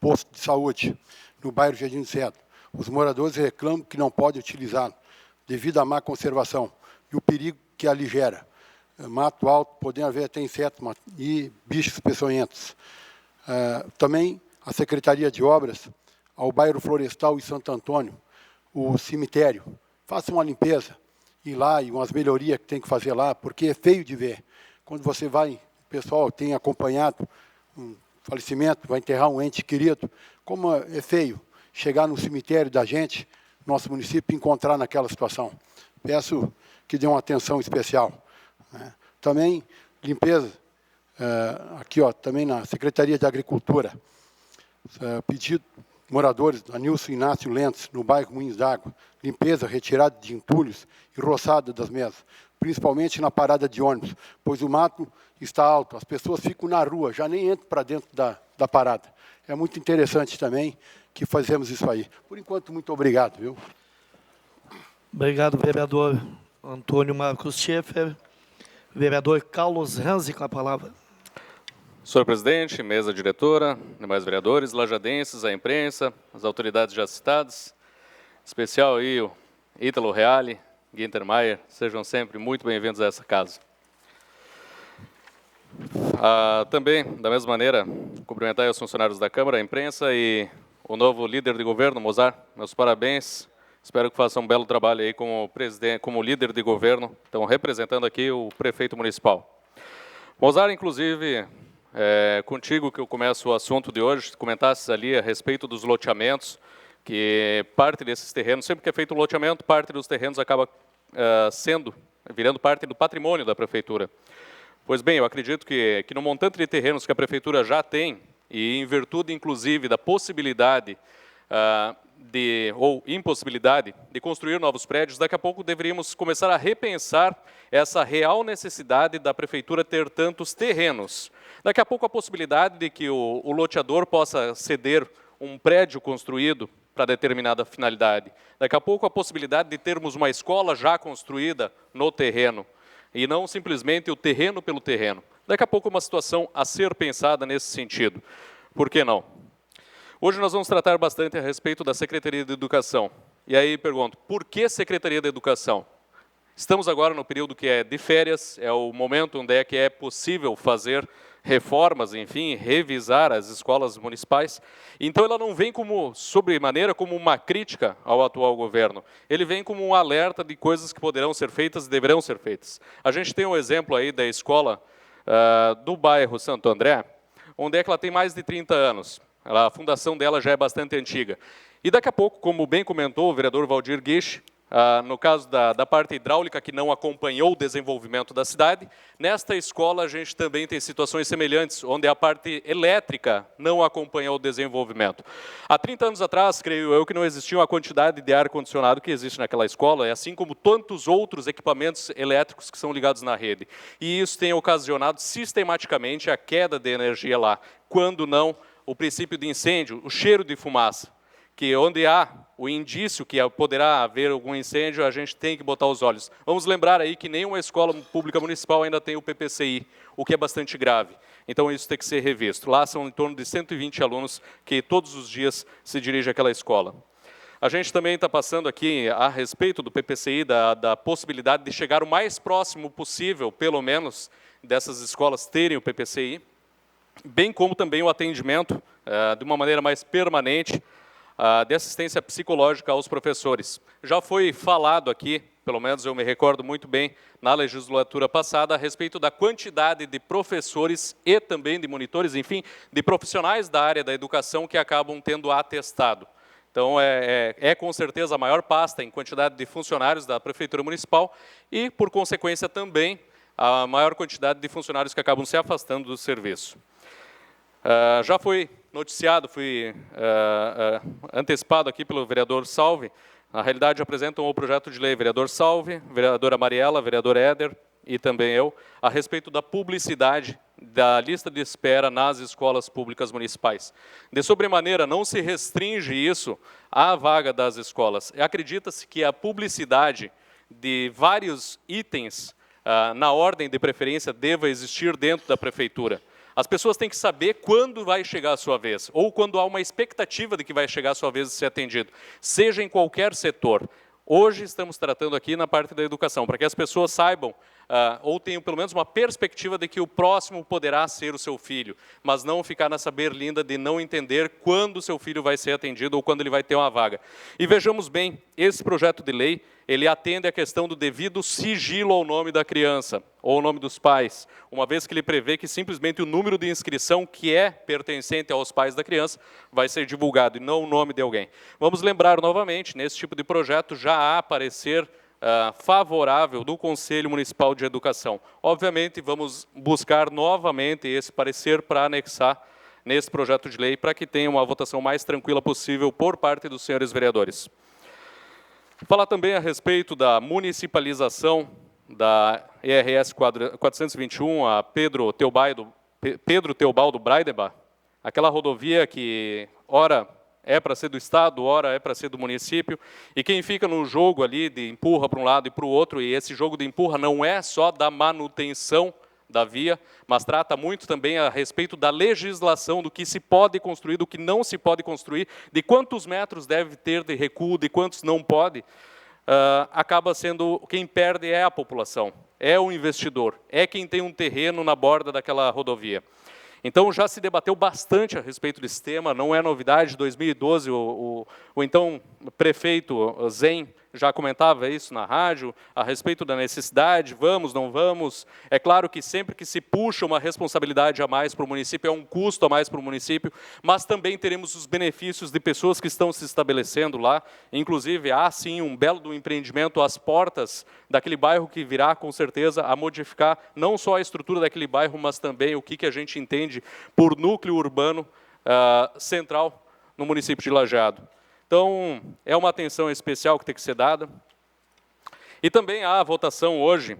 posto de saúde no bairro Jardim do Cedro. Os moradores reclamam que não podem utilizá-lo devido à má conservação e o perigo que ali gera. Mato alto, podendo haver até insetos e bichos peçonhentos. Também a Secretaria de Obras, ao bairro Florestal e Santo Antônio, o cemitério, faça uma limpeza, ir lá e umas melhorias que tem que fazer lá, porque é feio de ver. Quando você vai, o pessoal tem acompanhado um falecimento, vai enterrar um ente querido, como é feio chegar no cemitério da gente, nosso município, e encontrar naquela situação. Peço que dê uma atenção especial. Também, limpeza, aqui também na Secretaria de Agricultura, pedido moradores, Anilson Inácio Lentes, no bairro Moinhos d'Água, limpeza, retirada de entulhos e roçada das mesas, principalmente na parada de ônibus, pois o mato está alto, as pessoas ficam na rua, já nem entram para dentro da parada. É muito interessante também que fazemos isso aí. Por enquanto, muito obrigado, viu? Obrigado, vereador Antônio Marcos Schaeffer. Vereador Carlos Ranzi, com a palavra. Senhor presidente, mesa diretora, demais vereadores, lajadenses, a imprensa, as autoridades já citadas, em especial aí o Ítalo Reale, Guinter Maier, sejam sempre muito bem-vindos a essa casa. Também, da mesma maneira, cumprimentar os funcionários da Câmara, a imprensa e o novo líder de governo, Mozart, meus parabéns. Espero que faça um belo trabalho aí como presidente, como líder de governo, então representando aqui o prefeito municipal. Mozart, inclusive, contigo que eu começo o assunto de hoje, comentasses ali a respeito dos loteamentos, que parte desses terrenos, sempre que é feito um loteamento, parte dos terrenos acaba virando parte do patrimônio da prefeitura. Pois bem, eu acredito que no montante de terrenos que a prefeitura já tem, e em virtude, inclusive, da possibilidade ou impossibilidade de construir novos prédios, daqui a pouco deveríamos começar a repensar essa real necessidade da prefeitura ter tantos terrenos. Daqui a pouco a possibilidade de que o loteador possa ceder um prédio construído para determinada finalidade. Daqui a pouco a possibilidade de termos uma escola já construída no terreno, e não simplesmente o terreno pelo terreno. Daqui a pouco uma situação a ser pensada nesse sentido. Por que não? Hoje nós vamos tratar bastante a respeito da Secretaria de Educação. E aí pergunto, por que Secretaria de Educação? Estamos agora no período que é de férias, é o momento onde é possível fazer reformas, enfim, revisar as escolas municipais. Então ela não vem sobremaneira como uma crítica ao atual governo. Ele vem como um alerta de coisas que poderão ser feitas e deverão ser feitas. A gente tem um exemplo aí da escola do bairro Santo André, onde é que ela tem mais de 30 anos. A fundação dela já é bastante antiga. E daqui a pouco, como bem comentou o vereador Valdir Guiche, no caso da parte hidráulica que não acompanhou o desenvolvimento da cidade, nesta escola a gente também tem situações semelhantes, onde a parte elétrica não acompanhou o desenvolvimento. Há 30 anos atrás, creio eu, que não existia a quantidade de ar-condicionado que existe naquela escola, assim como tantos outros equipamentos elétricos que são ligados na rede. E isso tem ocasionado sistematicamente a queda de energia lá, quando não o princípio de incêndio, o cheiro de fumaça, que onde há o indício que poderá haver algum incêndio, a gente tem que botar os olhos. Vamos lembrar aí que nenhuma escola pública municipal ainda tem o PPCI, o que é bastante grave. Então isso tem que ser revisto. Lá são em torno de 120 alunos que todos os dias se dirigem àquela escola. A gente também está passando aqui a respeito do PPCI, da possibilidade de chegar o mais próximo possível, pelo menos, dessas escolas terem o PPCI, bem como também o atendimento de uma maneira mais permanente de assistência psicológica aos professores. Já foi falado aqui, pelo menos eu me recordo muito bem, na legislatura passada, a respeito da quantidade de professores e também de monitores, enfim, de profissionais da área da educação que acabam tendo atestado. Então, é com certeza a maior pasta em quantidade de funcionários da Prefeitura Municipal e, por consequência, também a maior quantidade de funcionários que acabam se afastando do serviço. Já foi noticiado, antecipado aqui pelo vereador Salve, na realidade apresentam o projeto de lei vereador Salve, vereadora Mariela, vereador Éder e também eu, a respeito da publicidade da lista de espera nas escolas públicas municipais. De sobremaneira, não se restringe isso à vaga das escolas. Acredita-se que a publicidade de vários itens na ordem de preferência deva existir dentro da prefeitura. As pessoas têm que saber quando vai chegar a sua vez, ou quando há uma expectativa de que vai chegar a sua vez de ser atendido, seja em qualquer setor. Hoje estamos tratando aqui na parte da educação, para que as pessoas saibam, ou tenham pelo menos uma perspectiva de que o próximo poderá ser o seu filho, mas não ficar nessa berlinda de não entender quando o seu filho vai ser atendido ou quando ele vai ter uma vaga. E vejamos bem, esse projeto de lei, ele atende à questão do devido sigilo ao nome da criança, ou ao nome dos pais, uma vez que ele prevê que simplesmente o número de inscrição que é pertencente aos pais da criança vai ser divulgado, e não o nome de alguém. Vamos lembrar novamente, nesse tipo de projeto já há parecer favorável do Conselho Municipal de Educação. Obviamente, vamos buscar novamente esse parecer para anexar nesse projeto de lei, para que tenha uma votação mais tranquila possível por parte dos senhores vereadores. Falar também a respeito da municipalização da ERS 421, a Pedro Teobaldo Breidenbach, aquela rodovia que, ora, é para ser do Estado, ora é para ser do município, e quem fica no jogo ali de empurra para um lado e para o outro, e esse jogo de empurra não é só da manutenção da via, mas trata muito também a respeito da legislação, do que se pode construir, do que não se pode construir, de quantos metros deve ter de recuo, de quantos não pode, acaba sendo, quem perde é a população, é o investidor, é quem tem um terreno na borda daquela rodovia. Então, já se debateu bastante a respeito desse tema, não é novidade. Em 2012, o então prefeito Zen já comentava isso na rádio, a respeito da necessidade, vamos, não vamos. É claro que sempre que se puxa uma responsabilidade a mais para o município, é um custo a mais para o município, mas também teremos os benefícios de pessoas que estão se estabelecendo lá. Inclusive, há sim um belo empreendimento às portas daquele bairro que virá, com certeza, a modificar não só a estrutura daquele bairro, mas também o que a gente entende por núcleo urbano central no município de Lajeado. Então, é uma atenção especial que tem que ser dada. E também há a votação hoje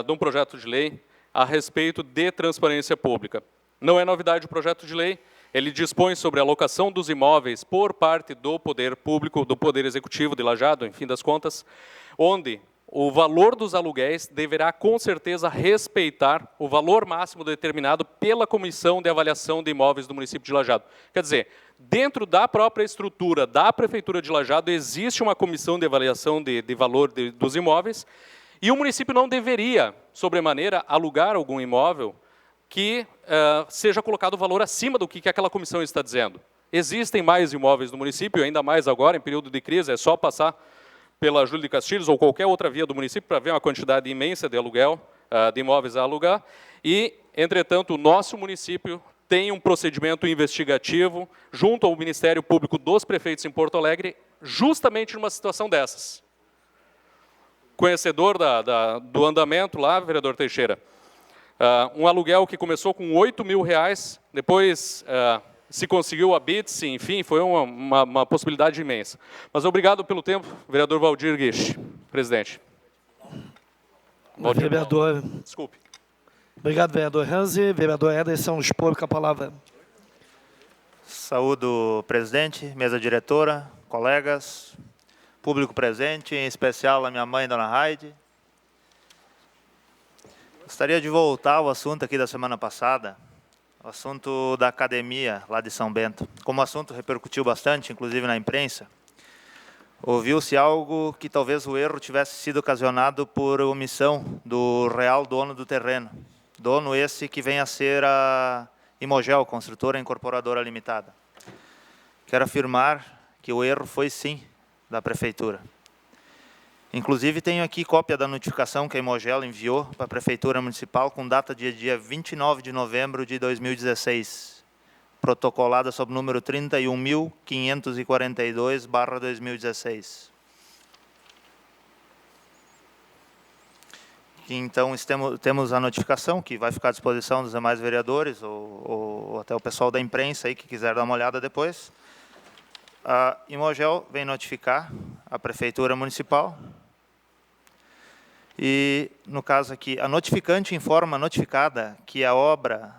de um projeto de lei a respeito de transparência pública. Não é novidade o projeto de lei, ele dispõe sobre a alocação dos imóveis por parte do poder público, do poder executivo de Lajeado, em fim das contas, onde o valor dos aluguéis deverá, com certeza, respeitar o valor máximo determinado pela Comissão de Avaliação de Imóveis do município de Lajeado. Quer dizer, dentro da própria estrutura da Prefeitura de Lajeado, existe uma comissão de avaliação de valor dos imóveis, e o município não deveria, sobremaneira, alugar algum imóvel que seja colocado o valor acima do que aquela comissão está dizendo. Existem mais imóveis no município, ainda mais agora, em período de crise, é só passar pela Júlio de Castilhos ou qualquer outra via do município para ver uma quantidade imensa de aluguel, de imóveis a alugar. E, entretanto, o nosso município tem um procedimento investigativo junto ao Ministério Público dos prefeitos em Porto Alegre, justamente numa situação dessas. Conhecedor do andamento lá, vereador Teixeira, um aluguel que começou com R$8.000, depois se conseguiu a BITS, enfim, foi uma possibilidade imensa. Mas obrigado pelo tempo, vereador Valdir Guiche, presidente. Valdir, vereador. Desculpe. Obrigado, vereador Hanzi. Vereador Ederson Spor, com a palavra. Saúdo o presidente, mesa diretora, colegas, público presente, em especial a minha mãe, dona Raide. Gostaria de voltar ao assunto aqui da semana passada, o assunto da academia lá de São Bento. Como o assunto repercutiu bastante, inclusive na imprensa, ouviu-se algo que talvez o erro tivesse sido ocasionado por omissão do real dono do terreno. Dono esse que vem a ser a Imogel, construtora incorporadora limitada. Quero afirmar que o erro foi sim da prefeitura. Inclusive tenho aqui cópia da notificação que a Imogel enviou para a Prefeitura Municipal com data de dia 29 de novembro de 2016, protocolada sob número 31.542/2016. Então, temos a notificação, que vai ficar à disposição dos demais vereadores, ou até o pessoal da imprensa aí, que quiser dar uma olhada depois. A Imogel vem notificar a Prefeitura Municipal. E, no caso aqui, a notificante informa a notificada que a obra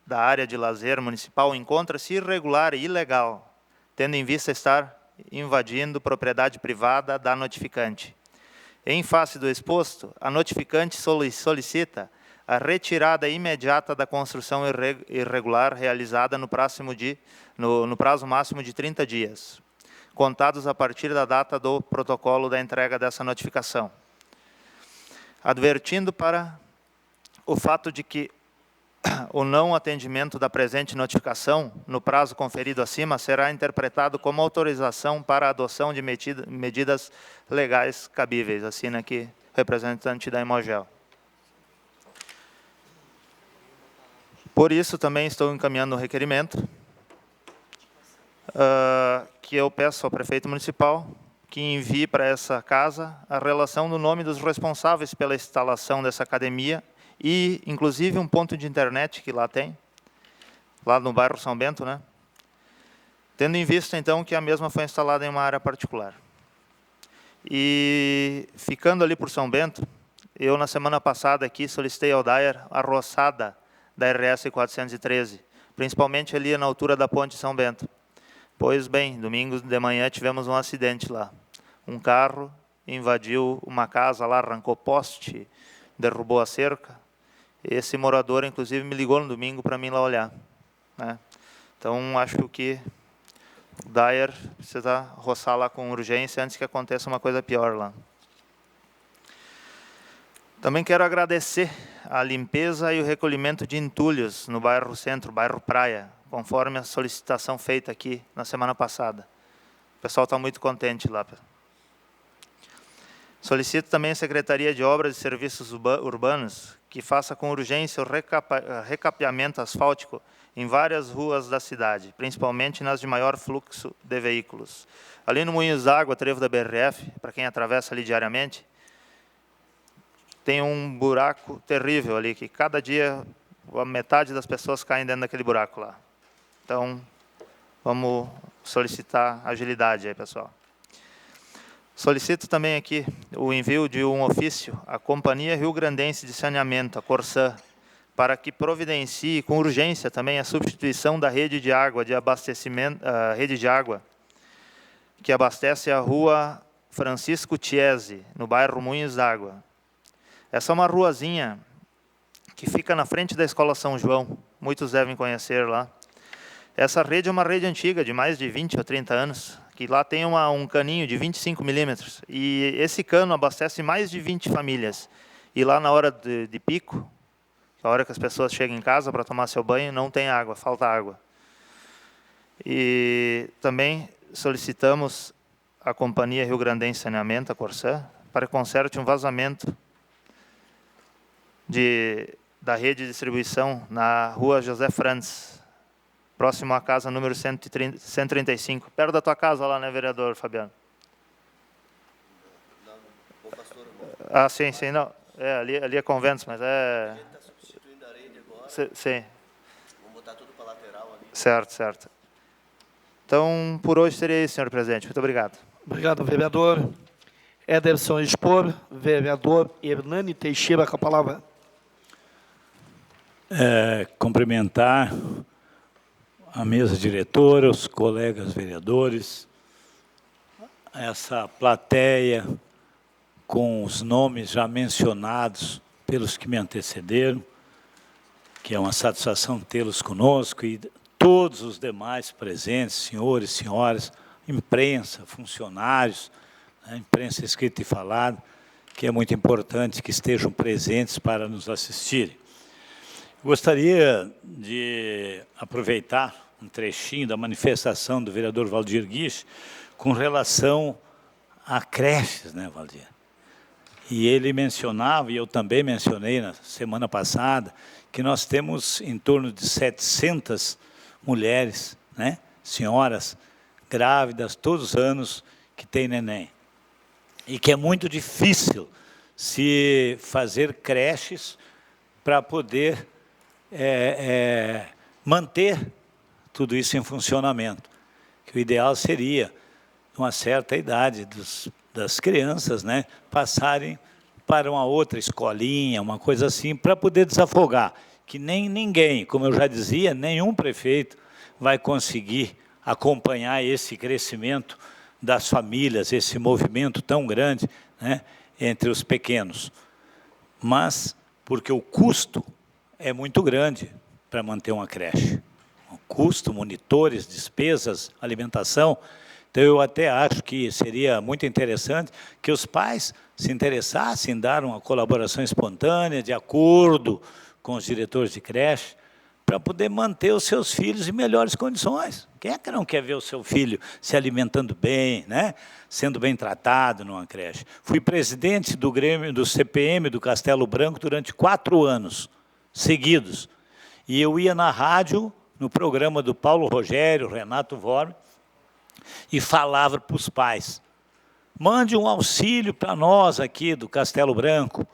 da área de lazer municipal encontra-se irregular e ilegal, tendo em vista estar invadindo propriedade privada da notificante. Em face do exposto, a notificante solicita a retirada imediata da construção irregular realizada no prazo máximo de 30 dias, contados a partir da data do protocolo da entrega dessa notificação. Advertindo para o fato de que o não atendimento da presente notificação, no prazo conferido acima, será interpretado como autorização para a adoção de medidas legais cabíveis. Assina aqui o representante da Imogel. Por isso, também estou encaminhando um requerimento que eu peço ao prefeito municipal que envie para essa casa a relação do nome dos responsáveis pela instalação dessa academia e, inclusive, um ponto de internet que lá tem, lá no bairro São Bento, né? Tendo em vista, então, que a mesma foi instalada em uma área particular. E, ficando ali por São Bento, eu, na semana passada, aqui, solicitei ao DAER a roçada da RS 413, principalmente ali na altura da ponte São Bento. Pois bem, domingo de manhã tivemos um acidente lá. Um carro invadiu uma casa lá, arrancou poste, derrubou a cerca. Esse morador, inclusive, me ligou no domingo para mim lá olhar, né? Então, acho que o DAER precisa roçar lá com urgência antes que aconteça uma coisa pior lá. Também quero agradecer a limpeza e o recolhimento de entulhos no bairro Centro, bairro Praia, conforme a solicitação feita aqui na semana passada. O pessoal está muito contente lá. Solicito também a Secretaria de Obras e Serviços Urbanos que faça com urgência o recapeamento asfáltico em várias ruas da cidade, principalmente nas de maior fluxo de veículos. Ali no Moinhos d'Água, trevo da BRF, para quem atravessa ali diariamente, tem um buraco terrível ali, que cada dia a metade das pessoas caem dentro daquele buraco lá. Então, vamos solicitar agilidade aí, pessoal. Solicito também aqui o envio de um ofício à Companhia Rio Grandense de Saneamento, a Corsã, para que providencie com urgência também a substituição da rede de água de abastecimento, que abastece a rua Francisco Chiesi, no bairro Moinhos d'Água. Essa é uma ruazinha que fica na frente da Escola São João, muitos devem conhecer lá. Essa rede é uma rede antiga, de mais de 20 ou 30 anos, que lá tem um caninho de 25 milímetros, e esse cano abastece mais de 20 famílias. E lá na hora de pico, a hora que as pessoas chegam em casa para tomar seu banho, não tem água, falta água. E também solicitamos à Companhia Rio Grandense de Saneamento, a Corsã, para que conserte um vazamento da rede de distribuição na rua José Franz, próximo à casa número 135, perto da tua casa lá, né, vereador Fabiano? Ah, sim, não. Ali é Conventos, mas é... A gente está substituindo a rede agora. Sim. Vamos botar tudo para a lateral ali. Certo. Então, por hoje seria isso, senhor presidente. Muito obrigado. Obrigado, vereador Ederson Expor. Vereador Hernani Teixeira, com a palavra. Cumprimentar a mesa diretora, os colegas vereadores, essa plateia com os nomes já mencionados pelos que me antecederam, que é uma satisfação tê-los conosco, e todos os demais presentes, senhores, senhoras, imprensa, funcionários, né, imprensa escrita e falada, que é muito importante que estejam presentes para nos assistirem. Gostaria de aproveitar um trechinho da manifestação do vereador Valdir Guiche com relação a creches, né, Valdir? E ele mencionava, e eu também mencionei na semana passada, que nós temos em torno de 700 mulheres, né, senhoras grávidas, todos os anos, que têm neném. E que é muito difícil se fazer creches para poder manter tudo isso em funcionamento. Que o ideal seria, uma certa idade das crianças, né, passarem para uma outra escolinha, uma coisa assim, para poder desafogar. Que nem ninguém, como eu já dizia, nenhum prefeito vai conseguir acompanhar esse crescimento das famílias, esse movimento tão grande, né, entre os pequenos. Mas porque o custo é muito grande para manter uma creche. O custo, monitores, despesas, alimentação. Então, eu até acho que seria muito interessante que os pais se interessassem em dar uma colaboração espontânea, de acordo com os diretores de creche, para poder manter os seus filhos em melhores condições. Quem é que não quer ver o seu filho se alimentando bem, né? Sendo bem tratado numa creche? Fui presidente do Grêmio, do CPM do Castelo Branco durante 4 anos seguidos. E eu ia na rádio, no programa do Paulo Rogério, Renato Vorme, e falava para os pais: mande um auxílio para nós aqui do Castelo Branco,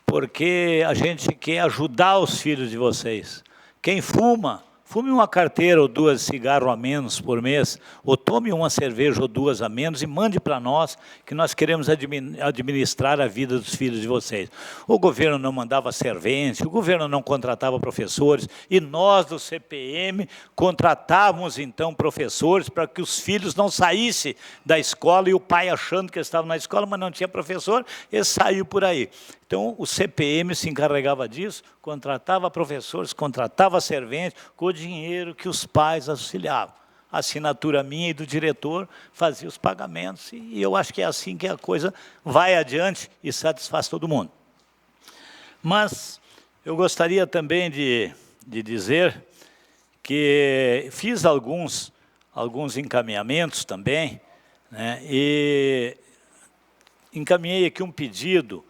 porque a gente quer ajudar os filhos de vocês. Quem fuma, fume uma carteira ou 2 de cigarro a menos por mês, ou tome uma cerveja ou 2 a menos e mande para nós, que nós queremos administrar a vida dos filhos de vocês. O governo não mandava servente, o governo não contratava professores, e nós do CPM contratávamos então professores para que os filhos não saíssem da escola, e o pai achando que estava na escola, mas não tinha professor, ele saiu por aí. Então, o CPM se encarregava disso, contratava professores, contratava serventes, com o dinheiro que os pais auxiliavam. A assinatura minha e do diretor fazia os pagamentos, e eu acho que é assim que a coisa vai adiante e satisfaz todo mundo. Mas eu gostaria também de dizer que fiz alguns encaminhamentos também, né, e encaminhei aqui um pedido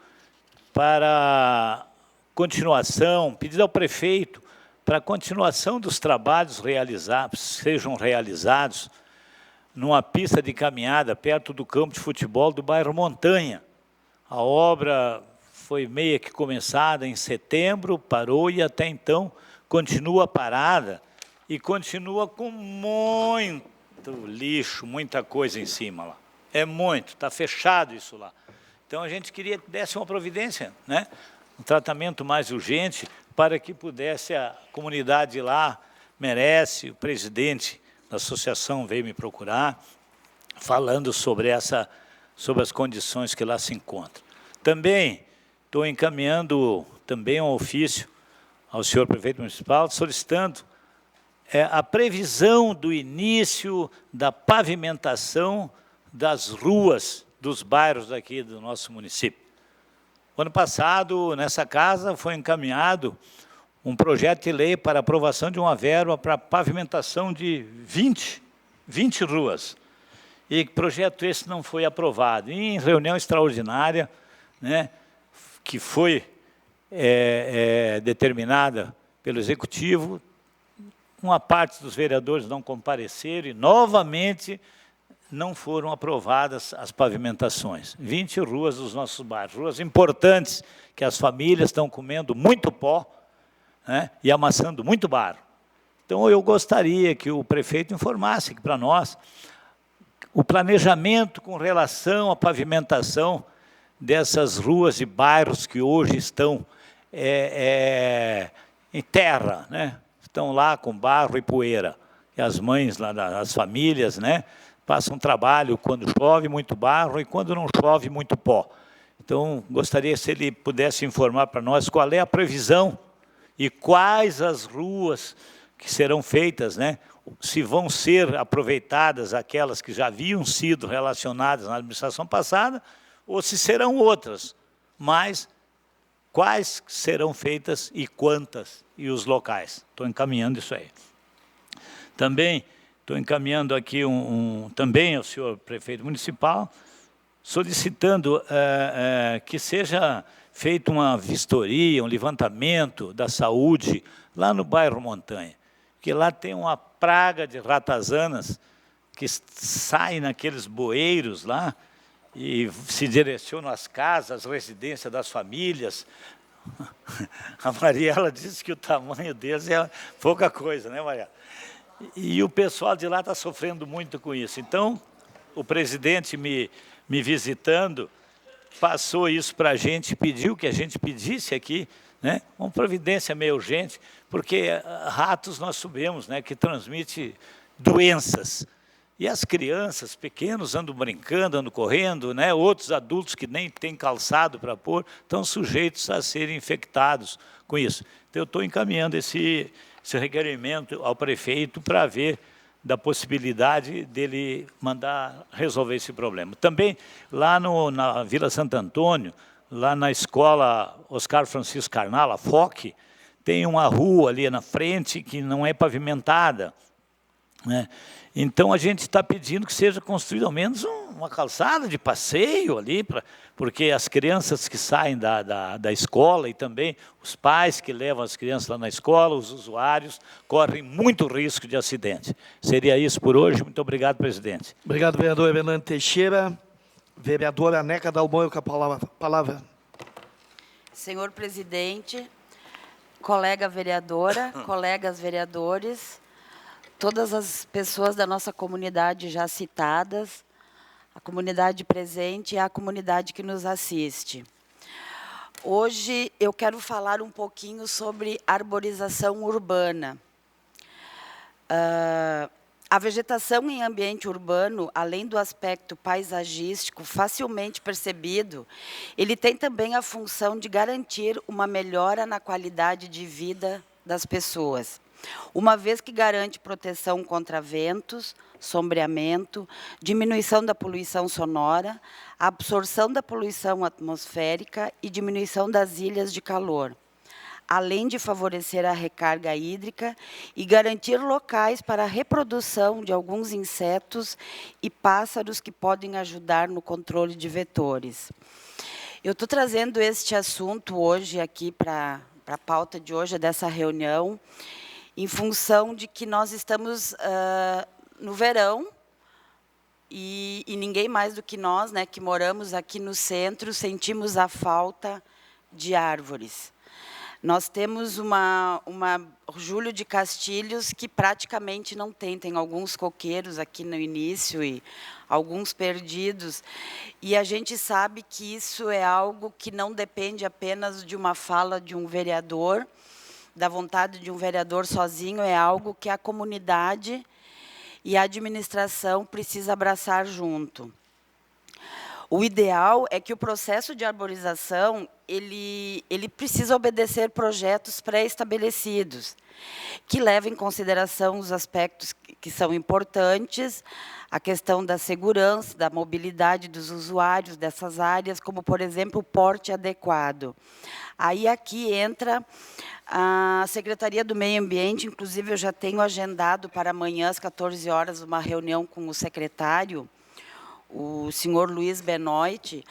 para continuação, pedido ao prefeito para a continuação dos trabalhos sejam realizados numa pista de caminhada perto do campo de futebol do bairro Montanha. A obra foi meio que começada em setembro, parou e até então continua parada e continua com muito lixo, muita coisa em cima lá. É muito, está fechado isso lá. Então, a gente queria que desse uma providência, né? Um tratamento mais urgente para que pudesse, a comunidade lá merece, o presidente da associação veio me procurar, falando sobre as condições que lá se encontram. Também estou encaminhando também um ofício ao senhor prefeito municipal, solicitando a previsão do início da pavimentação das ruas dos bairros aqui do nosso município. O ano passado, nessa casa, foi encaminhado um projeto de lei para aprovação de uma verba para pavimentação de 20 ruas. E projeto esse não foi aprovado. E em reunião extraordinária, né, que foi determinada pelo Executivo, uma parte dos vereadores não compareceram e, novamente, não foram aprovadas as pavimentações. 20 ruas dos nossos bairros, ruas importantes, que as famílias estão comendo muito pó, né, e amassando muito barro. Então, eu gostaria que o prefeito informasse para nós o planejamento com relação à pavimentação dessas ruas e bairros que hoje estão em terra, né, estão lá com barro e poeira. E as mães, lá, as famílias, né, passam trabalho quando chove muito barro e quando não chove muito pó. Então, gostaria se ele pudesse informar para nós qual é a previsão e quais as ruas que serão feitas, né? Se vão ser aproveitadas aquelas que já haviam sido relacionadas na administração passada, ou se serão outras, mas quais serão feitas e quantas, e os locais. Estou encaminhando isso aí. Também estou encaminhando aqui também ao senhor prefeito municipal, solicitando que seja feita uma vistoria, um levantamento da saúde lá no bairro Montanha, que lá tem uma praga de ratazanas que saem naqueles bueiros lá e se direcionam às casas, às residências das famílias. A Mariela disse que o tamanho deles é pouca coisa, né, Mariela? E o pessoal de lá está sofrendo muito com isso. Então, o presidente me visitando, passou isso para a gente, pediu que a gente pedisse aqui, né, uma providência meio urgente, porque ratos nós sabemos, né, que transmite doenças. E as crianças pequenos andam brincando, andam correndo, né? Outros adultos que nem têm calçado para pôr, estão sujeitos a serem infectados com isso. Então, eu estou encaminhando esse requerimento ao prefeito para ver da possibilidade dele mandar resolver esse problema. Também, lá na Vila Santo Antônio, lá na escola Oscar Francisco Carnal, a FOC, tem uma rua ali na frente que não é pavimentada, né? Então, a gente está pedindo que seja construída ao menos uma calçada de passeio ali, porque as crianças que saem da escola e também os pais que levam as crianças lá na escola, os usuários, correm muito risco de acidente. Seria isso por hoje. Muito obrigado, presidente. Obrigado, vereador Hernando Teixeira. Vereadora Neca Dalmônio, com a palavra. Senhor presidente, colega vereadora, colegas vereadores, todas as pessoas da nossa comunidade já citadas, a comunidade presente e a comunidade que nos assiste. Hoje eu quero falar um pouquinho sobre arborização urbana. A vegetação em ambiente urbano, além do aspecto paisagístico facilmente percebido, ele tem também a função de garantir uma melhora na qualidade de vida das pessoas, uma vez que garante proteção contra ventos, sombreamento, diminuição da poluição sonora, absorção da poluição atmosférica e diminuição das ilhas de calor, além de favorecer a recarga hídrica e garantir locais para a reprodução de alguns insetos e pássaros que podem ajudar no controle de vetores. Eu estou trazendo este assunto hoje aqui para a pauta de hoje, dessa reunião, em função de que nós estamos no verão e ninguém mais do que nós, né, que moramos aqui no centro, sentimos a falta de árvores. Nós temos uma Júlio de Castilhos que praticamente não tem alguns coqueiros aqui no início e alguns perdidos. E a gente sabe que isso é algo que não depende apenas de uma fala de um vereador, da vontade de um vereador sozinho, é algo que a comunidade e a administração precisa abraçar junto. O ideal é que o processo de arborização ele precisa obedecer projetos pré-estabelecidos, que levem em consideração os aspectos que são importantes, a questão da segurança, da mobilidade dos usuários dessas áreas, como, por exemplo, o porte adequado. Aí aqui entra a Secretaria do Meio Ambiente, inclusive eu já tenho agendado para amanhã às 14 horas uma reunião com o secretário, o senhor Luiz Benoit,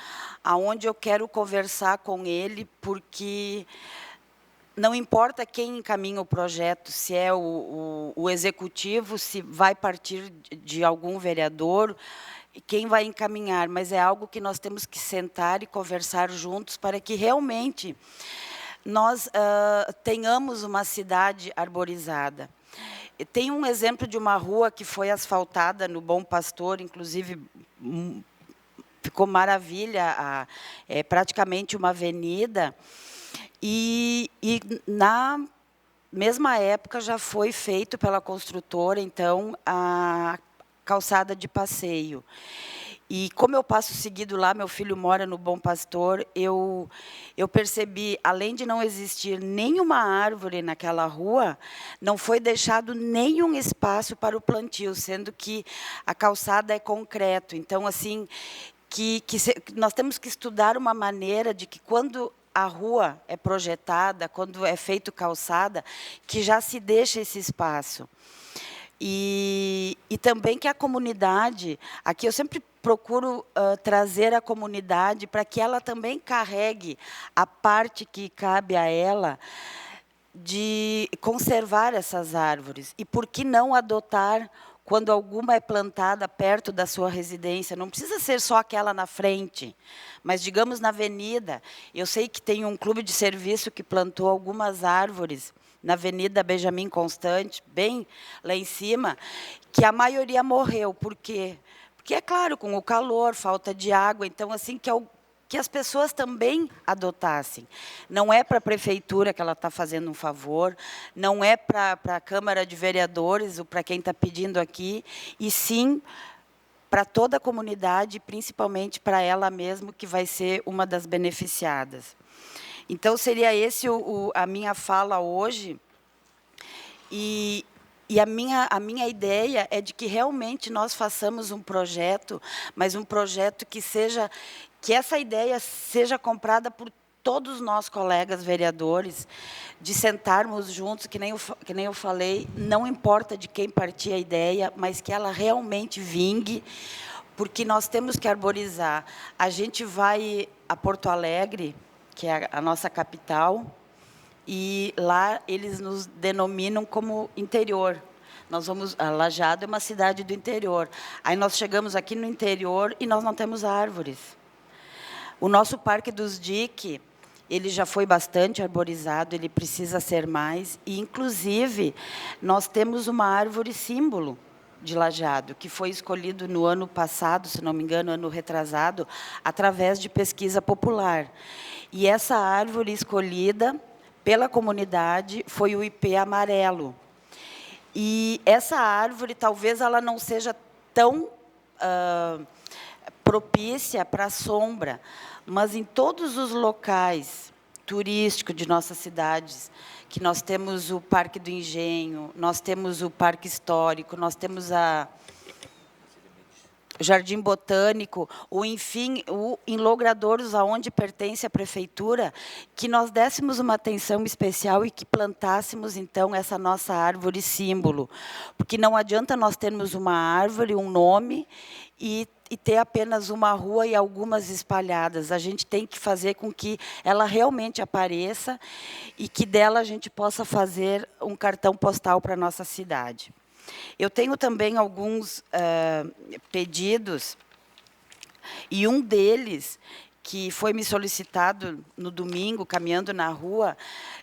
aonde eu quero conversar com ele, porque não importa quem encaminha o projeto, se é o executivo, se vai partir de algum vereador, quem vai encaminhar, mas é algo que nós temos que sentar e conversar juntos para que realmente nós tenhamos uma cidade arborizada. Tem um exemplo de uma rua que foi asfaltada no Bom Pastor, inclusive ficou maravilha, é praticamente uma avenida, e na mesma época já foi feito pela construtora, então, a calçada de passeio. E como eu passo seguido lá, meu filho mora no Bom Pastor, eu percebi, além de não existir nenhuma árvore naquela rua, não foi deixado nenhum espaço para o plantio, sendo que a calçada é concreto. Então, assim, nós temos que estudar uma maneira de que quando a rua é projetada, quando é feito calçada, que já se deixa esse espaço. E também que a comunidade, aqui eu sempre procuro trazer a comunidade para que ela também carregue a parte que cabe a ela de conservar essas árvores. E por que não adotar quando alguma é plantada perto da sua residência? Não precisa ser só aquela na frente, mas, digamos, na avenida. Eu sei que tem um clube de serviço que plantou algumas árvores na Avenida Benjamin Constant, bem lá em cima, que a maioria morreu. Por quê? Porque, é claro, com o calor, falta de água, então, assim, que que as pessoas também adotassem. Não é para a prefeitura que ela está fazendo um favor, não é para a Câmara de Vereadores, ou para quem está pedindo aqui, e sim para toda a comunidade, principalmente para ela mesma, que vai ser uma das beneficiadas. Então, seria esse a minha fala hoje. E a minha ideia é de que realmente nós façamos um projeto, mas um projeto que essa ideia seja comprada por todos nós, colegas vereadores, de sentarmos juntos, que nem eu falei, não importa de quem partir a ideia, mas que ela realmente vingue, porque nós temos que arborizar. A gente vai a Porto Alegre, que é a nossa capital, e lá eles nos denominam como interior. A Lajeado é uma cidade do interior. Aí nós chegamos aqui no interior e nós não temos árvores. O nosso Parque dos Dique, ele já foi bastante arborizado, ele precisa ser mais. E, inclusive, nós temos uma árvore símbolo de Lajeado, que foi escolhido no ano passado, se não me engano, ano retrasado, através de pesquisa popular. E essa árvore escolhida pela comunidade foi o ipê amarelo. E essa árvore, talvez ela não seja tão propícia para a sombra, mas em todos os locais turísticos de nossas cidades, que nós temos o Parque do Engenho, nós temos o Parque Histórico, nós temos o Jardim Botânico, ou, enfim, em Logradouros, aonde pertence a prefeitura, que nós dessemos uma atenção especial e que plantássemos, então, essa nossa árvore símbolo. Porque não adianta nós termos uma árvore, um nome, e ter apenas uma rua e algumas espalhadas. A gente tem que fazer com que ela realmente apareça e que dela a gente possa fazer um cartão postal para a nossa cidade. Eu tenho também alguns pedidos, e um deles, que foi me solicitado no domingo, caminhando na rua,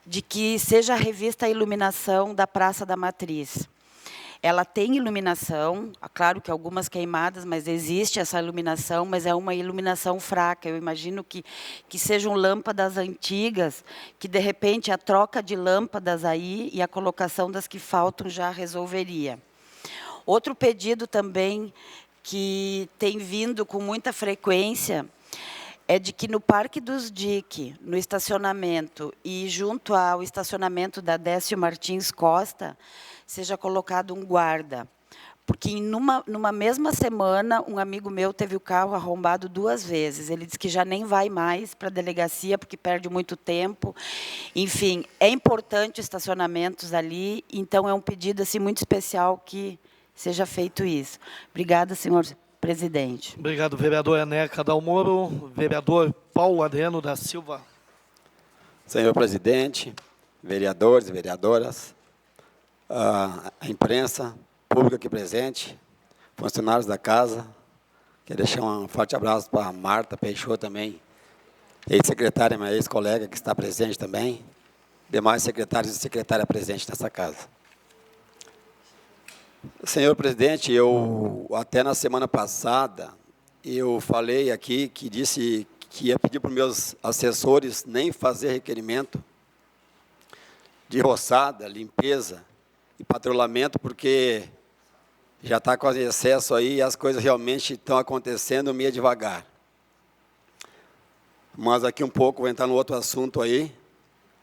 de que seja revista a iluminação da Praça da Matriz. Ela tem iluminação, claro que algumas queimadas, mas existe essa iluminação, mas é uma iluminação fraca. Eu imagino que sejam lâmpadas antigas, que, de repente, a troca de lâmpadas aí e a colocação das que faltam já resolveria. Outro pedido também, que tem vindo com muita frequência, é de que no Parque dos Dique, no estacionamento e junto ao estacionamento da Décio Martins Costa, seja colocado um guarda. Porque numa mesma semana, um amigo meu teve o carro arrombado 2 vezes. Ele disse que já nem vai mais para a delegacia, porque perde muito tempo. Enfim, é importante estacionamentos ali, então é um pedido assim, muito especial que seja feito isso. Obrigada, senhor presidente. Obrigado, vereador Enéca Dalmoro. Vereador Paulo Adriano da Silva. Senhor presidente, vereadores e vereadoras, a imprensa pública aqui presente, funcionários da casa, quero deixar um forte abraço para a Marta Peixoto também, ex-secretária, minha ex-colega que está presente também, demais secretários e secretária presentes nessa casa. Senhor presidente, até na semana passada, eu falei aqui que disse que ia pedir para os meus assessores nem fazer requerimento de roçada, limpeza e patrulhamento, porque já está quase excesso aí e as coisas realmente estão acontecendo meio devagar. Mas aqui um pouco, vou entrar no outro assunto aí,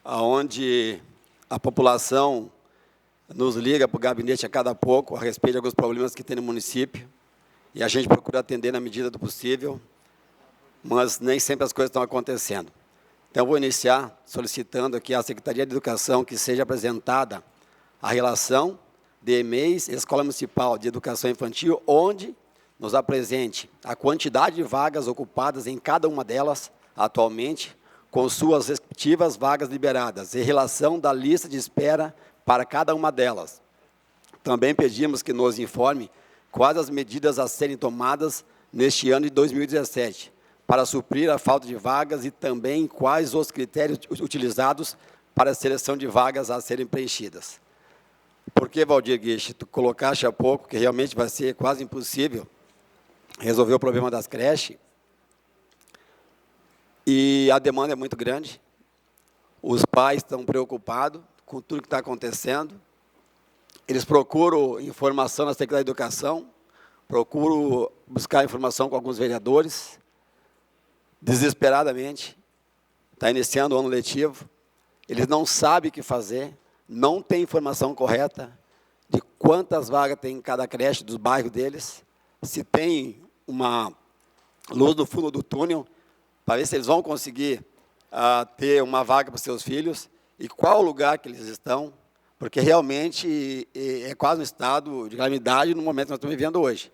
onde a população nos liga para o gabinete a cada pouco a respeito de alguns problemas que tem no município, e a gente procura atender na medida do possível, mas nem sempre as coisas estão acontecendo. Então, vou iniciar solicitando aqui à Secretaria de Educação que seja apresentada a relação de EMEIs, Escola Municipal de Educação Infantil, onde nos apresente a quantidade de vagas ocupadas em cada uma delas atualmente, com suas respectivas vagas liberadas, em relação da lista de espera para cada uma delas. Também pedimos que nos informe quais as medidas a serem tomadas neste ano de 2017, para suprir a falta de vagas e também quais os critérios utilizados para a seleção de vagas a serem preenchidas. Porque, Valdir Guiche, tu colocaste há pouco que realmente vai ser quase impossível resolver o problema das creches. e a demanda é muito grande. Os pais estão preocupados com tudo que está acontecendo. Eles procuram informação na Secretaria da Educação, procuram buscar informação com alguns vereadores, desesperadamente. Está iniciando o ano letivo, eles não sabem o que fazer, não têm informação correta de quantas vagas tem em cada creche dos bairros deles, se tem uma luz no fundo do túnel, para ver se eles vão conseguir ter uma vaga para os seus filhos, e qual o lugar que eles estão, porque realmente é quase um estado de calamidade no momento que nós estamos vivendo hoje.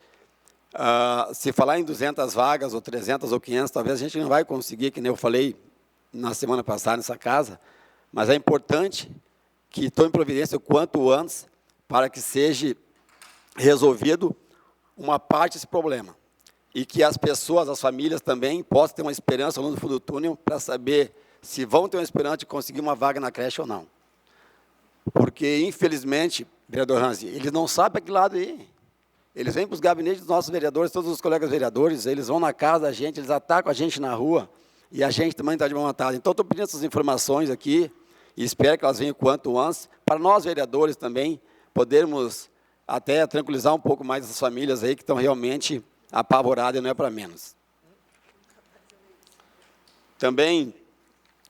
Se falar em 200 vagas, ou 300, ou 500, talvez a gente não vai conseguir, que nem eu falei na semana passada nessa casa, mas é importante que tome providência o quanto antes para que seja resolvido uma parte desse problema. E que as pessoas, as famílias também, possam ter uma esperança no fundo do túnel para saber se vão ter uma esperança de conseguir uma vaga na creche ou não. Porque, infelizmente, vereador Ranzi, eles não sabem para que lado ir. Eles vêm para os gabinetes dos nossos vereadores, todos os colegas vereadores, eles vão na casa da gente, eles atacam a gente na rua, e a gente também está de mão atada. Então, estou pedindo essas informações aqui, e espero que elas venham quanto antes, para nós, vereadores, também, podermos até tranquilizar um pouco mais essas famílias aí que estão realmente apavoradas, e não é para menos. Também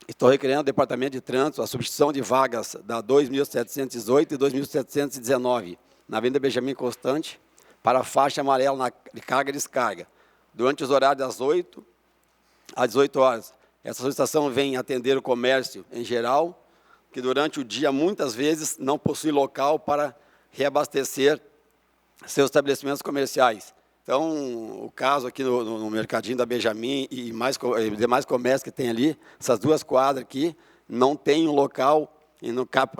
estou requerendo ao Departamento de Trânsito a substituição de vagas da 2.718 e 2.719, na Avenida Benjamin Constante, para a faixa amarela de carga e descarga, durante os horários das 8 às 18 horas. Essa solicitação vem atender o comércio em geral, que durante o dia, muitas vezes, não possui local para reabastecer seus estabelecimentos comerciais. Então, o caso aqui no Mercadinho da Benjamin e demais comércios que tem ali, essas duas quadras aqui, não tem um local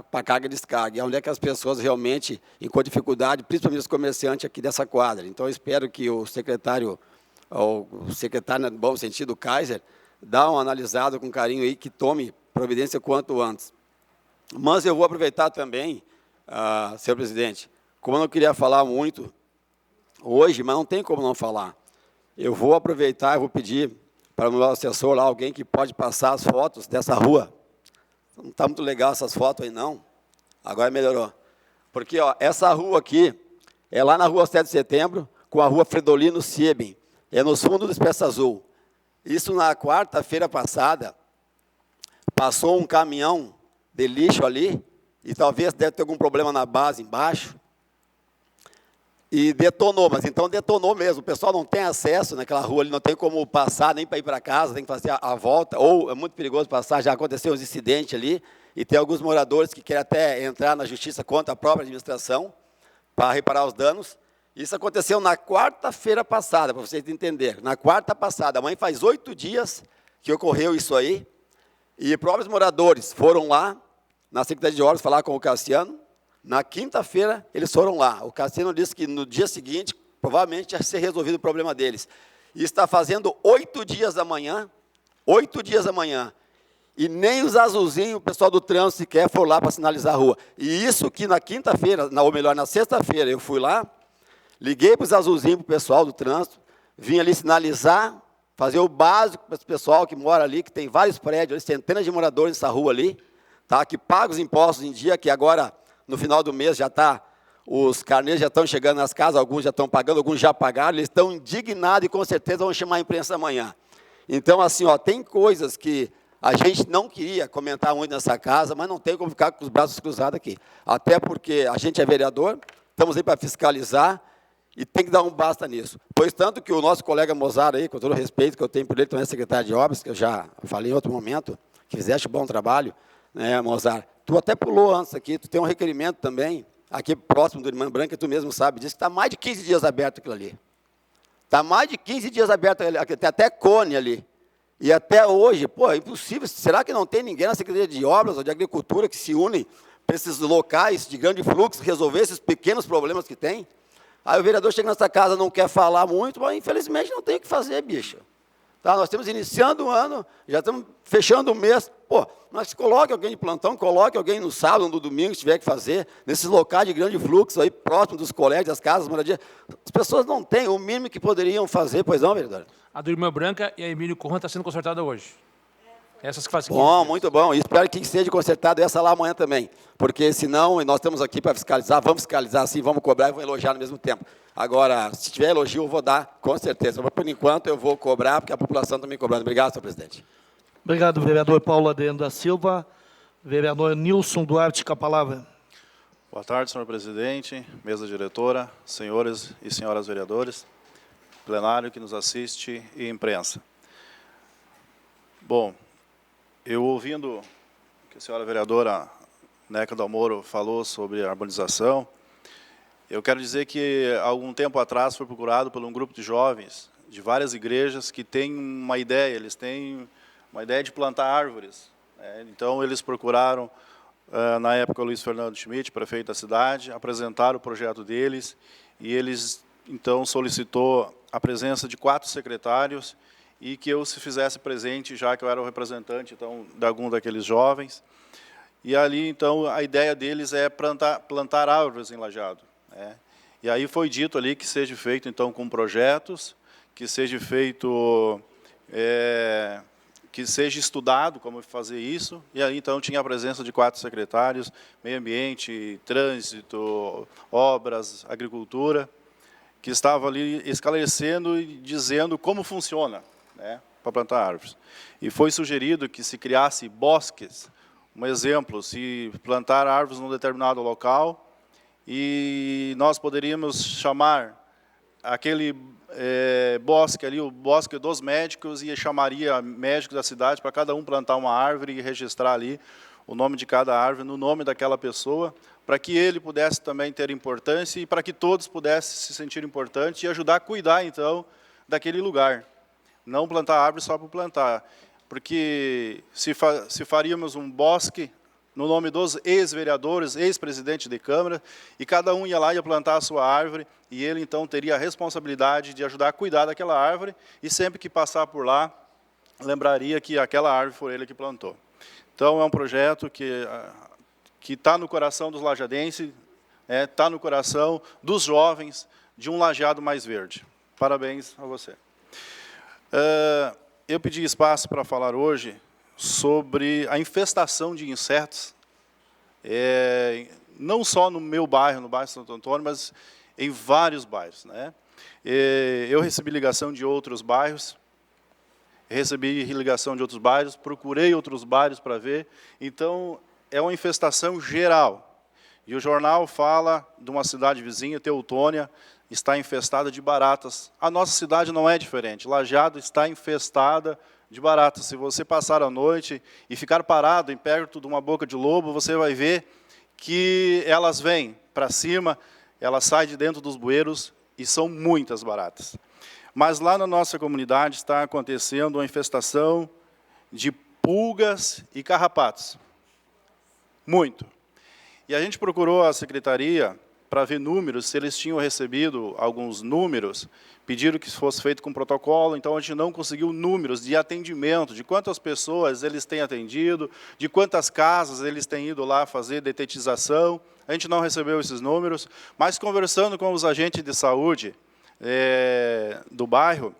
para carga e descarga. É onde é que as pessoas realmente, com dificuldade, principalmente os comerciantes aqui dessa quadra. Então, eu espero que o secretário, no bom sentido, o Kaiser, dá uma analisada com carinho aí, que tome providência quanto antes. Mas eu vou aproveitar também, senhor presidente, como eu não queria falar muito hoje, mas não tem como não falar. Eu vou aproveitar e vou pedir para o meu assessor lá, alguém que pode passar as fotos dessa rua. Não está muito legal essas fotos aí, não. Agora melhorou. Porque essa rua aqui, é lá na rua 7 de setembro, com a rua Fredolino Sieben. É no fundo do Expresso Azul. Isso na quarta-feira passada, passou um caminhão de lixo ali, e talvez deve ter algum problema na base embaixo, e detonou, mas então detonou mesmo. O pessoal não tem acesso naquela rua ali, não tem como passar nem para ir para casa, tem que fazer a volta, ou é muito perigoso passar, já aconteceu uns incidentes ali, e tem alguns moradores que querem até entrar na justiça contra a própria administração, para reparar os danos. Isso aconteceu na quarta-feira passada, para vocês entenderem. Na quarta passada, amanhã faz 8 dias que ocorreu isso aí, e próprios moradores foram lá, na Secretaria de Obras, falar com o Cassiano. Na quinta-feira, eles foram lá. O Cassiano disse que no dia seguinte, provavelmente, ia ser resolvido o problema deles. E está fazendo 8 dias da manhã, 8 dias da manhã, e nem os azulzinhos, o pessoal do trânsito sequer foram lá para sinalizar a rua. E isso que na quinta-feira, ou melhor, na sexta-feira, eu fui lá, liguei para os azulzinhos, para o pessoal do trânsito, vim ali sinalizar, fazer o básico para o pessoal que mora ali, que tem vários prédios, ali, centenas de moradores nessa rua ali, tá, que pagam os impostos em dia, que agora, no final do mês, os carnês já estão chegando nas casas, alguns já estão pagando, alguns já pagaram, eles estão indignados e com certeza vão chamar a imprensa amanhã. Então, assim, tem coisas que a gente não queria comentar muito nessa casa, mas não tem como ficar com os braços cruzados aqui. Até porque a gente é vereador, estamos aí para fiscalizar, e tem que dar um basta nisso. Pois tanto que o nosso colega Mozart aí, com todo o respeito que eu tenho por ele, também é secretário de obras, que eu já falei em outro momento, que fizeste um bom trabalho, né, Mozart? Tu até pulou antes aqui, tu tem um requerimento também, aqui próximo do Irmã Branca, tu mesmo sabe disso, que está mais de 15 dias aberto aquilo ali. Está mais de 15 dias aberto, tem até cone ali. E até hoje, é impossível. Será que não tem ninguém na Secretaria de Obras ou de Agricultura que se une para esses locais de grande fluxo, resolver esses pequenos problemas que tem? Aí o vereador chega nessa casa, não quer falar muito, mas infelizmente não tem o que fazer, bicho. Tá, nós estamos iniciando o ano, já estamos fechando o mês. Mas coloque alguém de plantão, coloque alguém no sábado, no domingo, se tiver que fazer, nesses locais de grande fluxo, aí próximo dos colégios, das casas, moradia. As pessoas não têm o mínimo que poderiam fazer, pois não, vereador? A do Irmã Branca e a Emílio Corrêa está sendo consertada hoje. Essas que fazem Bom, muito bom. E espero que seja consertado essa lá amanhã também. Porque senão, nós estamos aqui para fiscalizar, vamos fiscalizar sim, vamos cobrar e vamos elogiar no mesmo tempo. Agora, se tiver elogio, eu vou dar, com certeza. Mas, por enquanto, eu vou cobrar, porque a população está me cobrando. Obrigado, senhor presidente. Obrigado, vereador Paulo Adriano da Silva. Vereador Nilson Duarte, com a palavra. Boa tarde, senhor presidente, mesa diretora, senhores e senhoras vereadores, plenário que nos assiste e imprensa. Bom, eu ouvindo que a senhora vereadora Neca Dalmoro falou sobre a urbanização, eu quero dizer que, há algum tempo atrás, foi procurado por um grupo de jovens de várias igrejas que têm uma ideia, eles têm uma ideia de plantar árvores. Então, eles procuraram, na época, o Luiz Fernando Schmidt, prefeito da cidade, apresentaram o projeto deles, e eles, então, solicitou a presença de 4 secretários e que eu se fizesse presente, já que eu era o representante, então, de algum daqueles jovens. E ali, então, a ideia deles é plantar árvores em Lajeado. E aí foi dito ali que seja feito, então, com projetos, que seja feito, que seja estudado como fazer isso. E aí, então, tinha a presença de 4 secretários, meio ambiente, trânsito, obras, agricultura, que estavam ali esclarecendo e dizendo como funciona, para plantar árvores. E foi sugerido que se criasse bosques. Um exemplo, se plantar árvores num determinado local, e nós poderíamos chamar aquele bosque ali, o bosque dos médicos, e chamaria médicos da cidade para cada um plantar uma árvore e registrar ali o nome de cada árvore no nome daquela pessoa, para que ele pudesse também ter importância e para que todos pudessem se sentir importantes e ajudar a cuidar, então, daquele lugar. Não plantar árvore só por plantar, porque se faríamos um bosque no nome dos ex-vereadores, ex-presidente de Câmara, e cada um ia lá e ia plantar a sua árvore, e ele, então, teria a responsabilidade de ajudar a cuidar daquela árvore, e sempre que passar por lá, lembraria que aquela árvore foi ele que plantou. Então, é um projeto que está no coração dos lajadenses, está no coração dos jovens de um Lajeado mais verde. Parabéns a você. Eu pedi espaço para falar hoje sobre a infestação de insetos, não só no meu bairro, no bairro Santo Antônio, mas em vários bairros. Eu recebi ligação de outros bairros, procurei outros bairros para ver, então é uma infestação geral. E o jornal fala de uma cidade vizinha, Teutônia, está infestada de baratas. A nossa cidade não é diferente, Lajeado está infestada de baratas. Se você passar a noite e ficar parado em perto de uma boca de lobo, você vai ver que elas vêm para cima, elas saem de dentro dos bueiros e são muitas baratas. Mas lá na nossa comunidade está acontecendo uma infestação de pulgas e carrapatos. Muito. E a gente procurou a secretaria para ver números, se eles tinham recebido alguns números, pediram que fosse feito com protocolo, então a gente não conseguiu números de atendimento, de quantas pessoas eles têm atendido, de quantas casas eles têm ido lá fazer detetização, a gente não recebeu esses números, mas conversando com os agentes de saúde do bairro,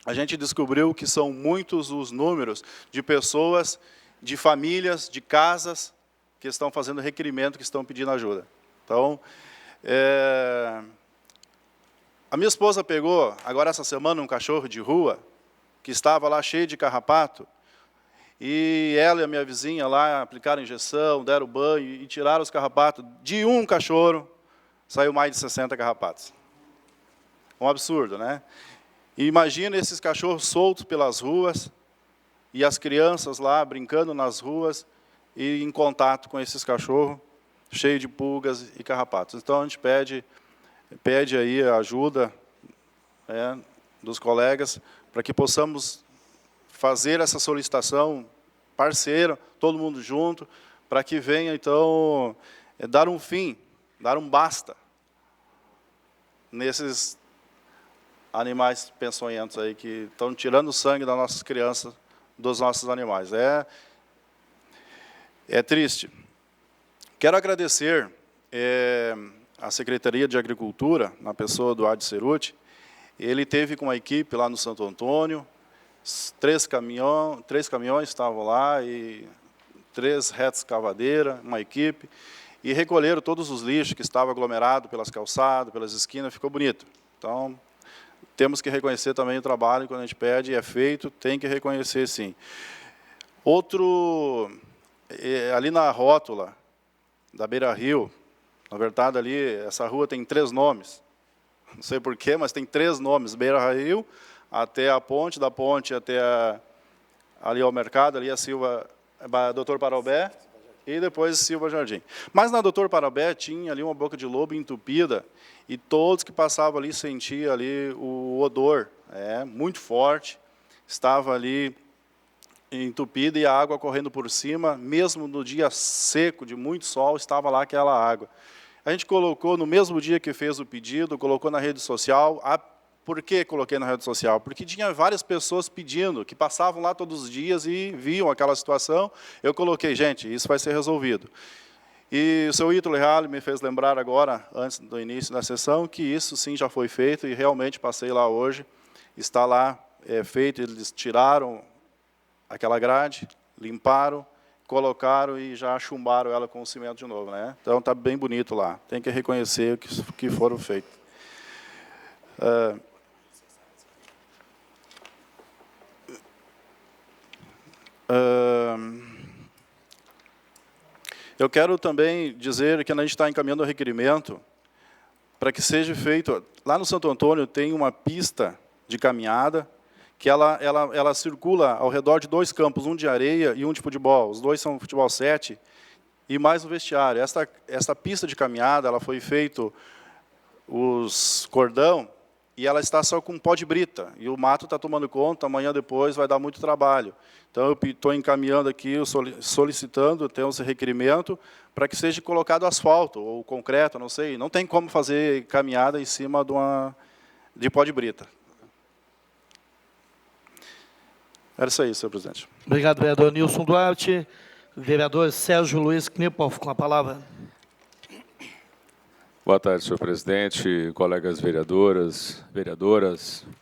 a gente descobriu que são muitos os números de pessoas, de famílias, de casas, que estão fazendo requerimento, que estão pedindo ajuda. Então, a minha esposa pegou, agora essa semana, um cachorro de rua, que estava lá cheio de carrapato, e ela e a minha vizinha lá aplicaram injeção, deram banho e tiraram os carrapatos. De um cachorro, saiu mais de 60 carrapatos. Um absurdo, né? E imagina esses cachorros soltos pelas ruas, e as crianças lá brincando nas ruas, e em contato com esses cachorros, cheio de pulgas e carrapatos. Então, a gente pede aí a ajuda dos colegas para que possamos fazer essa solicitação parceira, todo mundo junto, para que venha, então, dar um fim, dar um basta nesses animais peçonhentos aí que estão tirando o sangue das nossas crianças, dos nossos animais. É triste. Quero agradecer à Secretaria de Agricultura, na pessoa do Adi Ceruti. Ele teve com a equipe lá no Santo Antônio, três caminhões estavam lá e 3 retas escavadeira, uma equipe, e recolheram todos os lixos que estavam aglomerados pelas calçadas, pelas esquinas, ficou bonito. Então, temos que reconhecer também o trabalho, quando a gente pede, é feito, tem que reconhecer, sim. Outro, ali na rótula da Beira Rio, na verdade, ali, essa rua tem 3 nomes. Não sei porquê, mas tem 3 nomes. Beira Rio, até a ponte, da ponte até ali ao mercado, ali a Silva, Doutor Parobé, e depois Silva Jardim. Mas na Doutor Parobé tinha ali uma boca de lobo entupida, e todos que passavam ali sentiam ali o odor, muito forte, estava ali entupida e a água correndo por cima, mesmo no dia seco, de muito sol, estava lá aquela água. A gente colocou, no mesmo dia que fez o pedido, colocou na rede social. Por que coloquei na rede social? Porque tinha várias pessoas pedindo, que passavam lá todos os dias e viam aquela situação. Eu coloquei, gente, isso vai ser resolvido. E o seu Ítalo Reale me fez lembrar agora, antes do início da sessão, que isso sim já foi feito, e realmente passei lá hoje, está lá feito, eles tiraram aquela grade, limparam, colocaram e já chumbaram ela com o cimento de novo, né? Então está bem bonito lá. Tem que reconhecer o que foram feitos. Eu quero também dizer que a gente está encaminhando o requerimento para que seja feito. Lá no Santo Antônio tem uma pista de caminhada que ela circula ao redor de 2 campos, um de areia e um de futebol. Os 2 são futebol 7 e mais o vestiário. Essa pista de caminhada, ela foi feito os cordão e ela está só com pó de brita. E o mato está tomando conta, amanhã depois vai dar muito trabalho. Então, eu estou encaminhando aqui, solicitando, temos esse requerimento, para que seja colocado asfalto ou concreto, não sei. Não tem como fazer caminhada em cima de pó de brita. Era isso aí, senhor presidente. Obrigado, vereador Nilson Duarte. Vereador Sérgio Luiz Kniphoff, com a palavra. Boa tarde, senhor presidente, colegas vereadoras,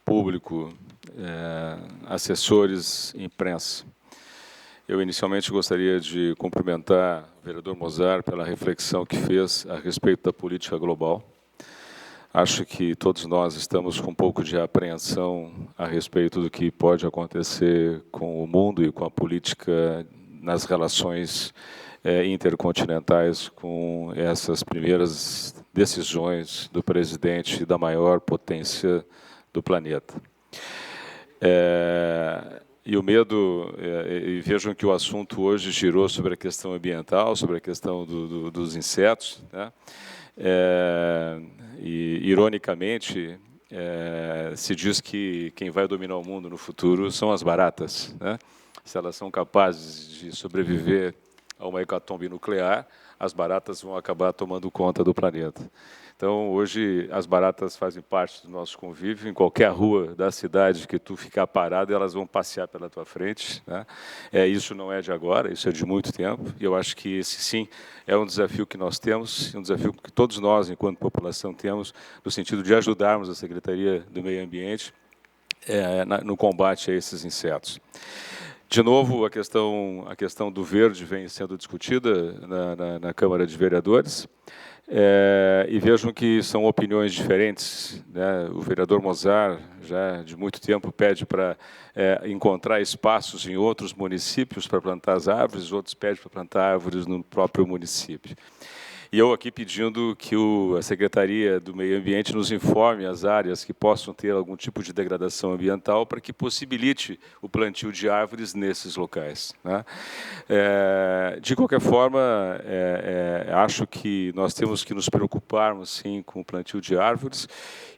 público, assessores e imprensa. Eu, inicialmente, gostaria de cumprimentar o vereador Mozart pela reflexão que fez a respeito da política global. Acho que todos nós estamos com um pouco de apreensão a respeito do que pode acontecer com o mundo e com a política nas relações intercontinentais, com essas primeiras decisões do presidente da maior potência do planeta. E o medo, e vejam que o assunto hoje girou sobre a questão ambiental, sobre a questão dos insetos, né? E, ironicamente, se diz que quem vai dominar o mundo no futuro são as baratas, né? Se elas são capazes de sobreviver a uma hecatombe nuclear, as baratas vão acabar tomando conta do planeta. Então, hoje, as baratas fazem parte do nosso convívio. Em qualquer rua da cidade que tu ficar parado, elas vão passear pela tua frente, né? Isso não é de agora, isso é de muito tempo. E eu acho que esse, sim, é um desafio que nós temos, um desafio que todos nós, enquanto população, temos, no sentido de ajudarmos a Secretaria do Meio Ambiente no combate a esses insetos. De novo, a questão do verde vem sendo discutida na Câmara de Vereadores. E vejam que são opiniões diferentes, né? O vereador Mozart, já de muito tempo, pede para encontrar espaços em outros municípios para plantar as árvores, outros pedem para plantar árvores no próprio município. E eu aqui pedindo que a Secretaria do Meio Ambiente nos informe as áreas que possam ter algum tipo de degradação ambiental para que possibilite o plantio de árvores nesses locais, né? De qualquer forma, acho que nós temos que nos preocuparmos, sim, com o plantio de árvores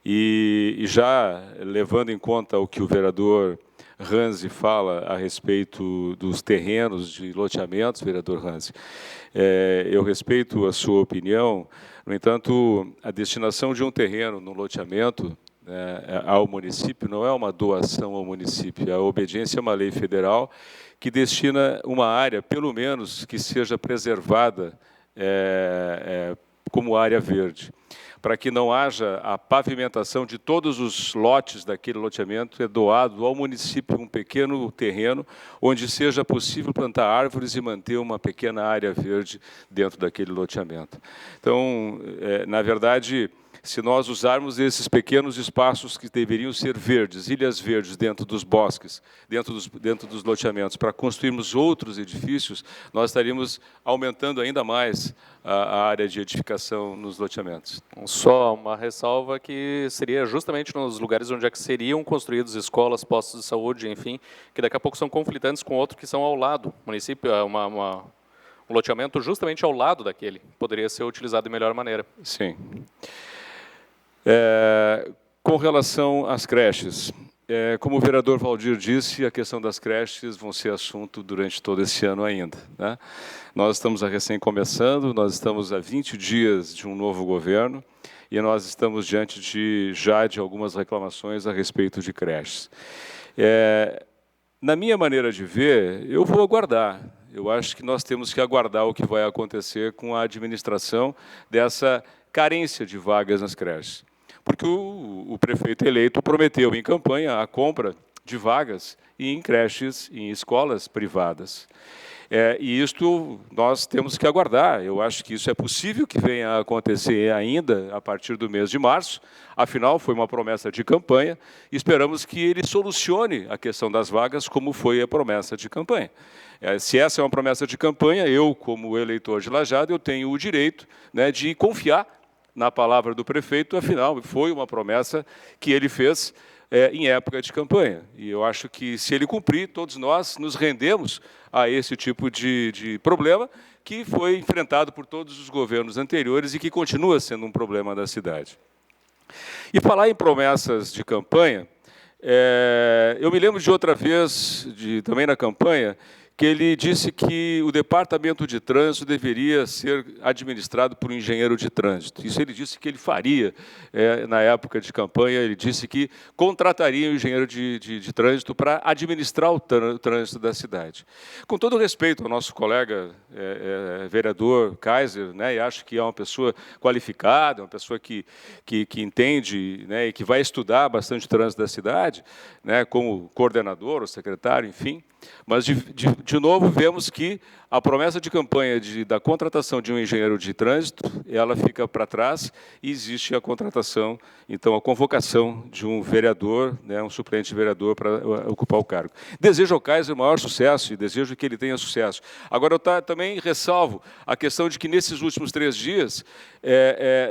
e já levando em conta o que o vereador Ranzi fala a respeito dos terrenos de loteamentos, vereador Ranzi. Eu respeito a sua opinião, no entanto, a destinação de um terreno no loteamento ao município não é uma doação ao município, a obediência a uma lei federal que destina uma área, pelo menos, que seja preservada como área verde. para que não haja a pavimentação de todos os lotes daquele loteamento, é doado ao município um pequeno terreno onde seja possível plantar árvores e manter uma pequena área verde dentro daquele loteamento. Então, na verdade, se nós usarmos esses pequenos espaços que deveriam ser verdes, ilhas verdes dentro dos bosques, dentro dos loteamentos, para construirmos outros edifícios, nós estaríamos aumentando ainda mais a área de edificação nos loteamentos. Só uma ressalva que seria justamente nos lugares onde é que seriam construídos escolas, postos de saúde, enfim, que daqui a pouco são conflitantes com outros que são ao lado. O município é um loteamento justamente ao lado daquele, poderia ser utilizado de melhor maneira. Sim. Com relação às creches, como o vereador Valdir disse, a questão das creches vão ser assunto durante todo esse ano ainda, né? Nós estamos recém começando, nós estamos a 20 dias de um novo governo e nós estamos diante já de algumas reclamações a respeito de creches. Na minha maneira de ver, eu vou aguardar. Eu acho que nós temos que aguardar o que vai acontecer com a administração dessa carência de vagas nas creches. Porque o prefeito eleito prometeu em campanha a compra de vagas em creches, em escolas privadas. E isto nós temos que aguardar. Eu acho que isso é possível que venha a acontecer ainda a partir do mês de março. Afinal, foi uma promessa de campanha. E esperamos que ele solucione a questão das vagas, como foi a promessa de campanha. Se essa é uma promessa de campanha, eu, como eleitor de Lajeado, eu tenho o direito, né, de confiar na palavra do prefeito, afinal, foi uma promessa que ele fez em época de campanha. E eu acho que, se ele cumprir, todos nós nos rendemos a esse tipo de problema que foi enfrentado por todos os governos anteriores e que continua sendo um problema da cidade. E falar em promessas de campanha, eu me lembro de outra vez, também na campanha, que ele disse que o departamento de trânsito deveria ser administrado por um engenheiro de trânsito. Isso ele disse que ele faria na época de campanha, ele disse que contrataria um engenheiro de trânsito para administrar o trânsito da cidade. Com todo respeito ao nosso colega vereador Kaiser, né, e acho que é uma pessoa qualificada, uma pessoa que entende, né, e que vai estudar bastante o trânsito da cidade, né, como coordenador ou secretário, enfim, mas, de novo, vemos que a promessa de campanha da contratação de um engenheiro de trânsito, ela fica para trás e existe a contratação, então, a convocação de um vereador, né, um suplente vereador para ocupar o cargo. Desejo ao Kaiser o maior sucesso e desejo que ele tenha sucesso. Agora, eu também ressalvo a questão de que, nesses últimos 3 dias,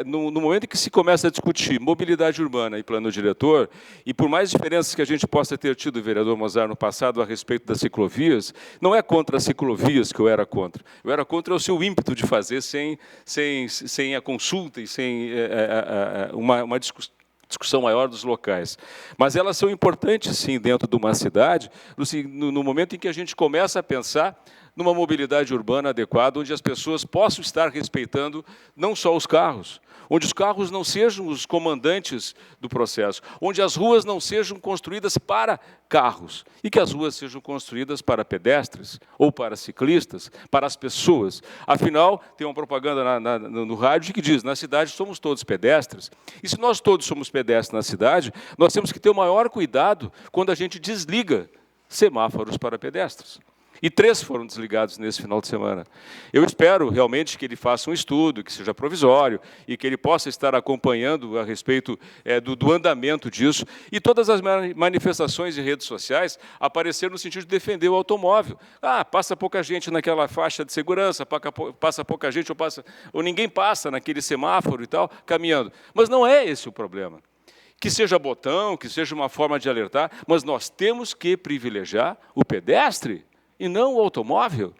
no momento em que se começa a discutir mobilidade urbana e plano diretor, e por mais diferenças que a gente possa ter tido, vereador Mozart, no passado, a respeito das ciclovias, não é contra as ciclovias que eu era contra. Eu era contra o seu ímpeto de fazer sem a consulta e sem uma discussão maior dos locais. Mas elas são importantes, sim, dentro de uma cidade, no momento em que a gente começa a pensar numa mobilidade urbana adequada, onde as pessoas possam estar respeitando não só os carros, onde os carros não sejam os comandantes do processo, onde as ruas não sejam construídas para carros, e que as ruas sejam construídas para pedestres, ou para ciclistas, para as pessoas. Afinal, tem uma propaganda no rádio que diz, na cidade somos todos pedestres, e se nós todos somos pedestres na cidade, nós temos que ter o maior cuidado quando a gente desliga semáforos para pedestres. E 3 foram desligados nesse final de semana. Eu espero realmente que ele faça um estudo, que seja provisório, e que ele possa estar acompanhando a respeito do andamento disso. E todas as manifestações em redes sociais apareceram no sentido de defender o automóvel. Passa pouca gente naquela faixa de segurança, passa pouca gente, ou ninguém passa naquele semáforo e tal, caminhando. Mas não é esse o problema. Que seja botão, que seja uma forma de alertar, mas nós temos que privilegiar o pedestre e não o automóvel.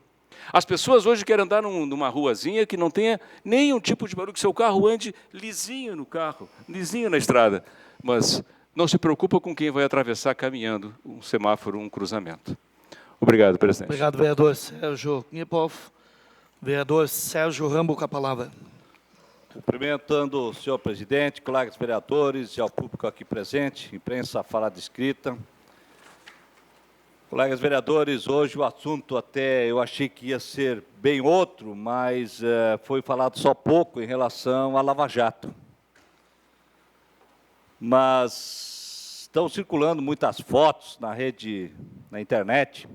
As pessoas hoje querem andar numa ruazinha que não tenha nenhum tipo de barulho, que seu carro ande lisinho no carro, lisinho na estrada, mas não se preocupa com quem vai atravessar caminhando um semáforo, um cruzamento. Obrigado, presidente. Obrigado, vereador Sérgio Nipolf. Vereador Sérgio Rambo, com a palavra. Cumprimentando o senhor presidente, colegas vereadores e ao público aqui presente, imprensa falada escrita. Colegas vereadores, hoje o assunto até eu achei que ia ser bem outro, mas foi falado só pouco em relação à Lava Jato. mas estão circulando muitas fotos na rede, na internet,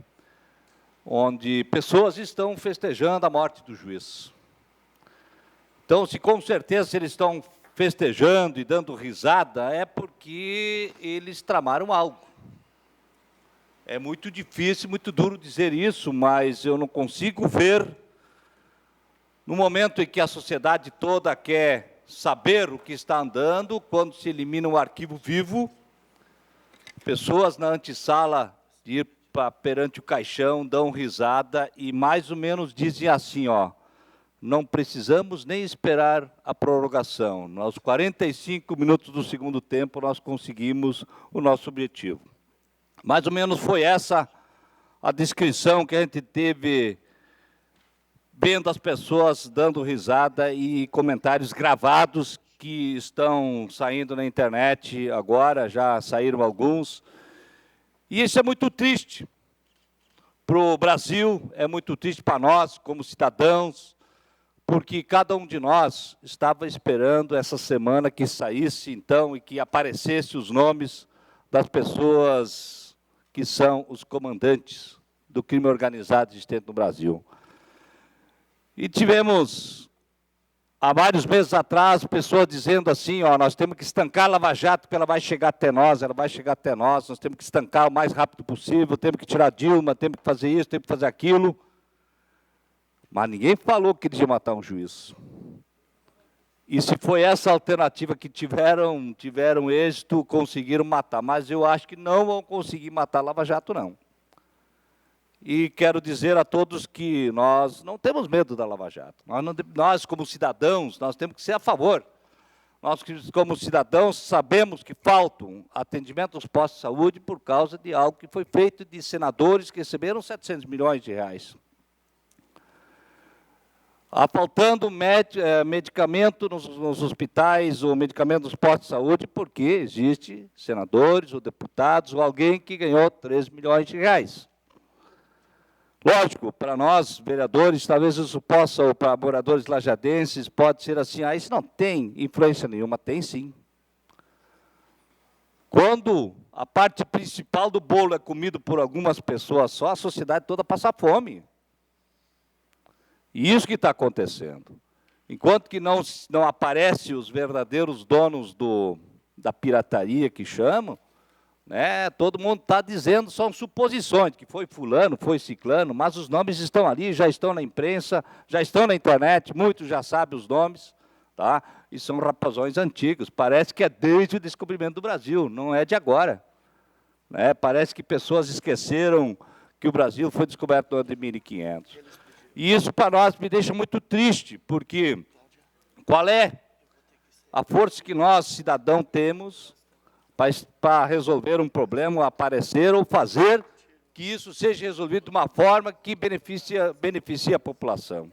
onde pessoas estão festejando a morte do juiz. Então, com certeza, eles estão festejando e dando risada, é porque eles tramaram algo. É muito difícil, muito duro dizer isso, mas eu não consigo ver, no momento em que a sociedade toda quer saber o que está andando, quando se elimina um arquivo vivo, pessoas na antessala de ir perante o caixão dão risada e mais ou menos dizem assim, ó, não precisamos nem esperar a prorrogação. Nos 45 minutos do segundo tempo, nós conseguimos o nosso objetivo. Mais ou menos foi essa a descrição que a gente teve vendo as pessoas dando risada e comentários gravados que estão saindo na internet agora, já saíram alguns. E isso é muito triste para o Brasil, é muito triste para nós, como cidadãos, porque cada um de nós estava esperando essa semana que saísse, então, e que aparecesse os nomes das pessoas que são os comandantes do crime organizado existente no Brasil. E tivemos, há vários meses atrás, pessoas dizendo assim, ó, nós temos que estancar a Lava Jato, porque ela vai chegar até nós, nós temos que estancar o mais rápido possível, temos que tirar Dilma, temos que fazer isso, temos que fazer aquilo. Mas ninguém falou que eles iam matar um juiz. E se foi essa alternativa que tiveram êxito, conseguiram matar. Mas eu acho que não vão conseguir matar a Lava Jato, não. E quero dizer a todos que nós não temos medo da Lava Jato. Nós, como cidadãos, nós temos que ser a favor. Nós, como cidadãos, sabemos que faltam atendimento aos postos de saúde por causa de algo que foi feito de senadores que receberam 700 milhões de reais. Faltando medicamento nos hospitais ou medicamento nos postos de saúde, porque existe senadores ou deputados ou alguém que ganhou 3 milhões de reais. Lógico, para nós, vereadores, talvez isso possa, ou para moradores lajadenses, pode ser assim, isso não tem influência nenhuma, tem sim. Quando a parte principal do bolo é comido por algumas pessoas só, a sociedade toda passa fome. E isso que está acontecendo. Enquanto que não aparecem os verdadeiros donos da pirataria, que chamam, né, todo mundo está dizendo, são suposições, que foi fulano, foi ciclano, mas os nomes estão ali, já estão na imprensa, já estão na internet, muitos já sabem os nomes, tá? E são rapazões antigos, parece que é desde o descobrimento do Brasil, não é de agora. Né? Parece que pessoas esqueceram que o Brasil foi descoberto no ano de 1500. E isso, para nós, me deixa muito triste, porque qual é a força que nós, cidadãos, temos para resolver um problema, aparecer ou fazer que isso seja resolvido de uma forma que beneficie a população.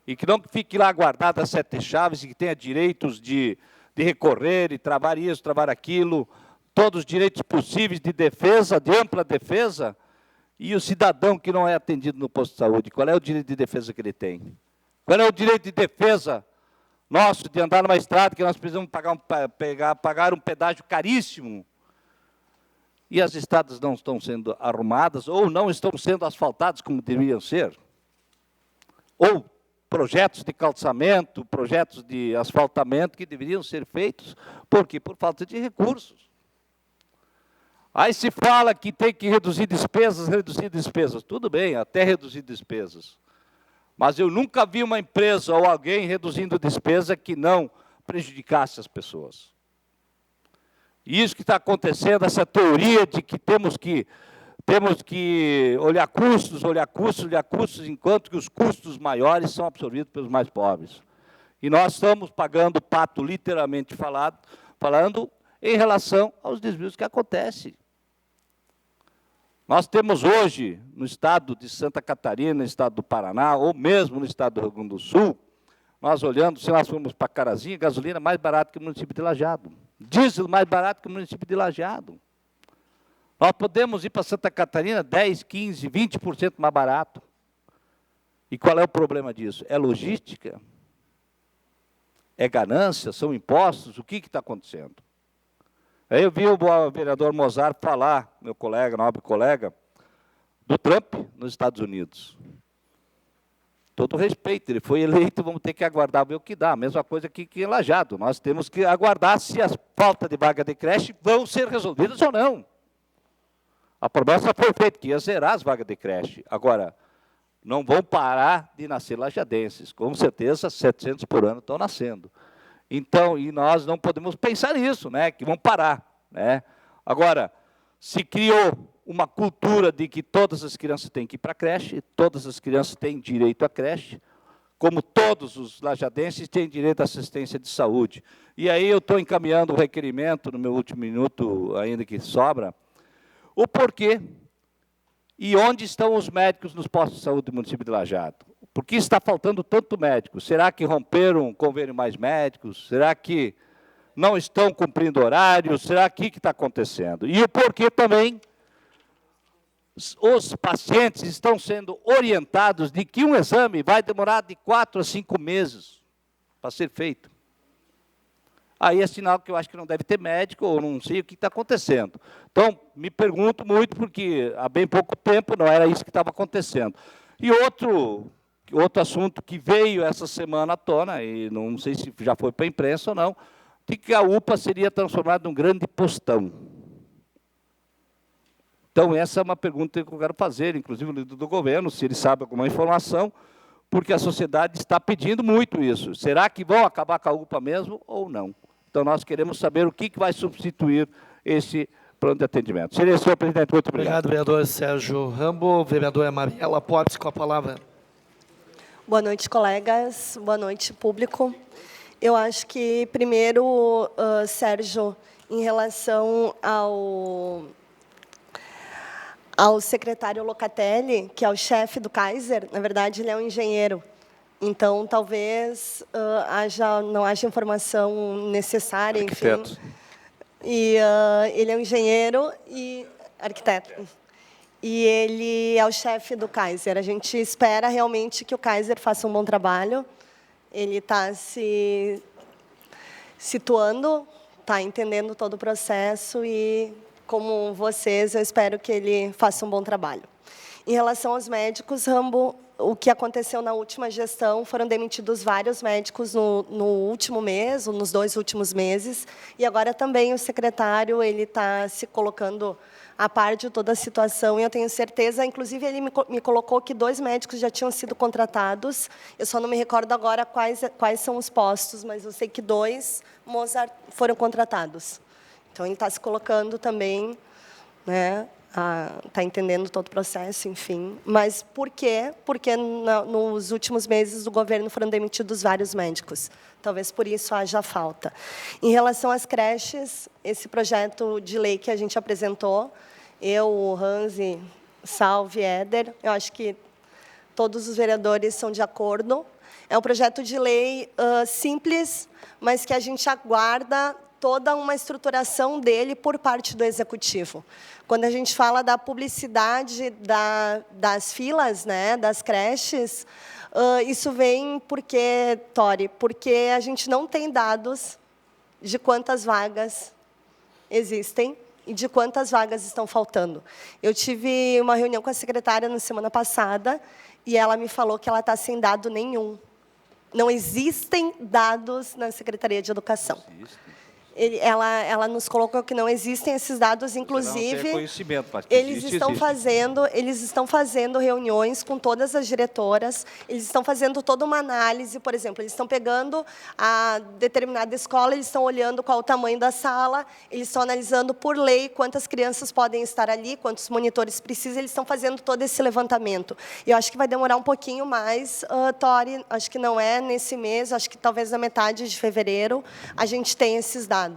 E que não fique lá guardado as 7 chaves e que tenha direitos de recorrer e travar isso, travar aquilo, todos os direitos possíveis de defesa, de ampla defesa. E o cidadão que não é atendido no posto de saúde, qual é o direito de defesa que ele tem? Qual é o direito de defesa nosso de andar numa estrada que nós precisamos pagar um pedágio caríssimo? E as estradas não estão sendo arrumadas ou não estão sendo asfaltadas como deveriam ser? Ou projetos de calçamento, projetos de asfaltamento que deveriam ser feitos, por quê? Por falta de recursos. Aí se fala que tem que reduzir despesas. Tudo bem, até reduzir despesas. Mas eu nunca vi uma empresa ou alguém reduzindo despesa que não prejudicasse as pessoas. E isso que está acontecendo, essa teoria de que temos que olhar custos, enquanto que os custos maiores são absorvidos pelos mais pobres. E nós estamos pagando o pato, literalmente falando em relação aos desvios que acontecem. Nós temos hoje, no estado de Santa Catarina, no estado do Paraná, ou mesmo no estado do Rio Grande do Sul, nós olhando, se nós formos para Carazinho, gasolina mais barata que o município de Lajeado. Diesel mais barato que o município de Lajeado. Nós podemos ir para Santa Catarina 10, 15, 20% mais barato. E qual é o problema disso? É logística? É ganância? São impostos? O que está acontecendo? Aí eu vi o vereador Mozart falar, meu colega, nobre colega, do Trump nos Estados Unidos. Todo respeito, ele foi eleito, vamos ter que aguardar ver o que dá. A mesma coisa aqui que em Lajeado. Nós temos que aguardar se as faltas de vaga de creche vão ser resolvidas ou não. A promessa foi feita que ia zerar as vagas de creche. Agora, não vão parar de nascer lajadenses. Com certeza, 700 por ano estão nascendo. Então, e nós não podemos pensar nisso, né, que vão parar. Né? Agora, se criou uma cultura de que todas as crianças têm que ir para a creche, todas as crianças têm direito à creche, como todos os lajadenses têm direito à assistência de saúde. E aí eu estou encaminhando o requerimento, no meu último minuto, ainda que sobra, o porquê e onde estão os médicos nos postos de saúde do município de Lajeado. Por que está faltando tanto médico? Será que romperam um convênio mais médicos? Será que não estão cumprindo horários? Será que está acontecendo? E o porquê também os pacientes estão sendo orientados de que um exame vai demorar de 4 a 5 meses para ser feito. Aí é sinal que eu acho que não deve ter médico, ou não sei o que está acontecendo. Então, me pergunto muito, porque há bem pouco tempo não era isso que estava acontecendo. E outro assunto que veio essa semana à tona, e não sei se já foi para a imprensa ou não, de que a UPA seria transformada num grande postão. Então, essa é uma pergunta que eu quero fazer, inclusive, no líder do governo, se ele sabe alguma informação, porque a sociedade está pedindo muito isso. Será que vão acabar com a UPA mesmo ou não? Então, nós queremos saber o que vai substituir esse plano de atendimento. Senhor presidente, muito obrigado. Obrigado, vereador Sérgio Rambo. Vereadora Mariela Potts, com a palavra. Boa noite, colegas. Boa noite, público. Eu acho que, primeiro, Sérgio, em relação ao secretário Locatelli, que é o chefe do Kaiser, na verdade, ele é um engenheiro. Então, talvez não haja informação necessária, arquiteto. Enfim. E ele é um engenheiro e arquiteto. E ele é o chefe do Kaiser. A gente espera realmente que o Kaiser faça um bom trabalho. Ele está se situando, está entendendo todo o processo e, como vocês, eu espero que ele faça um bom trabalho. Em relação aos médicos, Rambo, o que aconteceu na última gestão, foram demitidos vários médicos no último mês, ou nos 2 últimos meses, e agora também o secretário está se colocando a par de toda a situação, e eu tenho certeza, inclusive ele me colocou que 2 médicos já tinham sido contratados, eu só não me recordo agora quais são os postos, mas eu sei que 2 Mozart foram contratados. Então, ele está se colocando também, né, está entendendo todo o processo, enfim. Mas por quê? Porque nos últimos meses do governo foram demitidos vários médicos. Talvez por isso haja falta. Em relação às creches, esse projeto de lei que a gente apresentou, eu, o Hansi, Salve, Éder, eu acho que todos os vereadores são de acordo. É um projeto de lei simples, mas que a gente aguarda toda uma estruturação dele por parte do Executivo. Quando a gente fala da publicidade das filas, né, das creches, isso vem porque, Tori, porque a gente não tem dados de quantas vagas existem e de quantas vagas estão faltando. Eu tive uma reunião com a secretária na semana passada e ela me falou que ela está sem dado nenhum. Não existem dados na Secretaria de Educação. Ela nos colocou que não existem esses dados, inclusive eles estão fazendo reuniões com todas as diretoras, eles estão fazendo toda uma análise, por exemplo, eles estão pegando a determinada escola, eles estão olhando qual o tamanho da sala, eles estão analisando por lei quantas crianças podem estar ali, quantos monitores precisam, eles estão fazendo todo esse levantamento. Eu acho que vai demorar um pouquinho mais, Tori, acho que não é nesse mês, acho que talvez na metade de fevereiro a gente tem esses dados.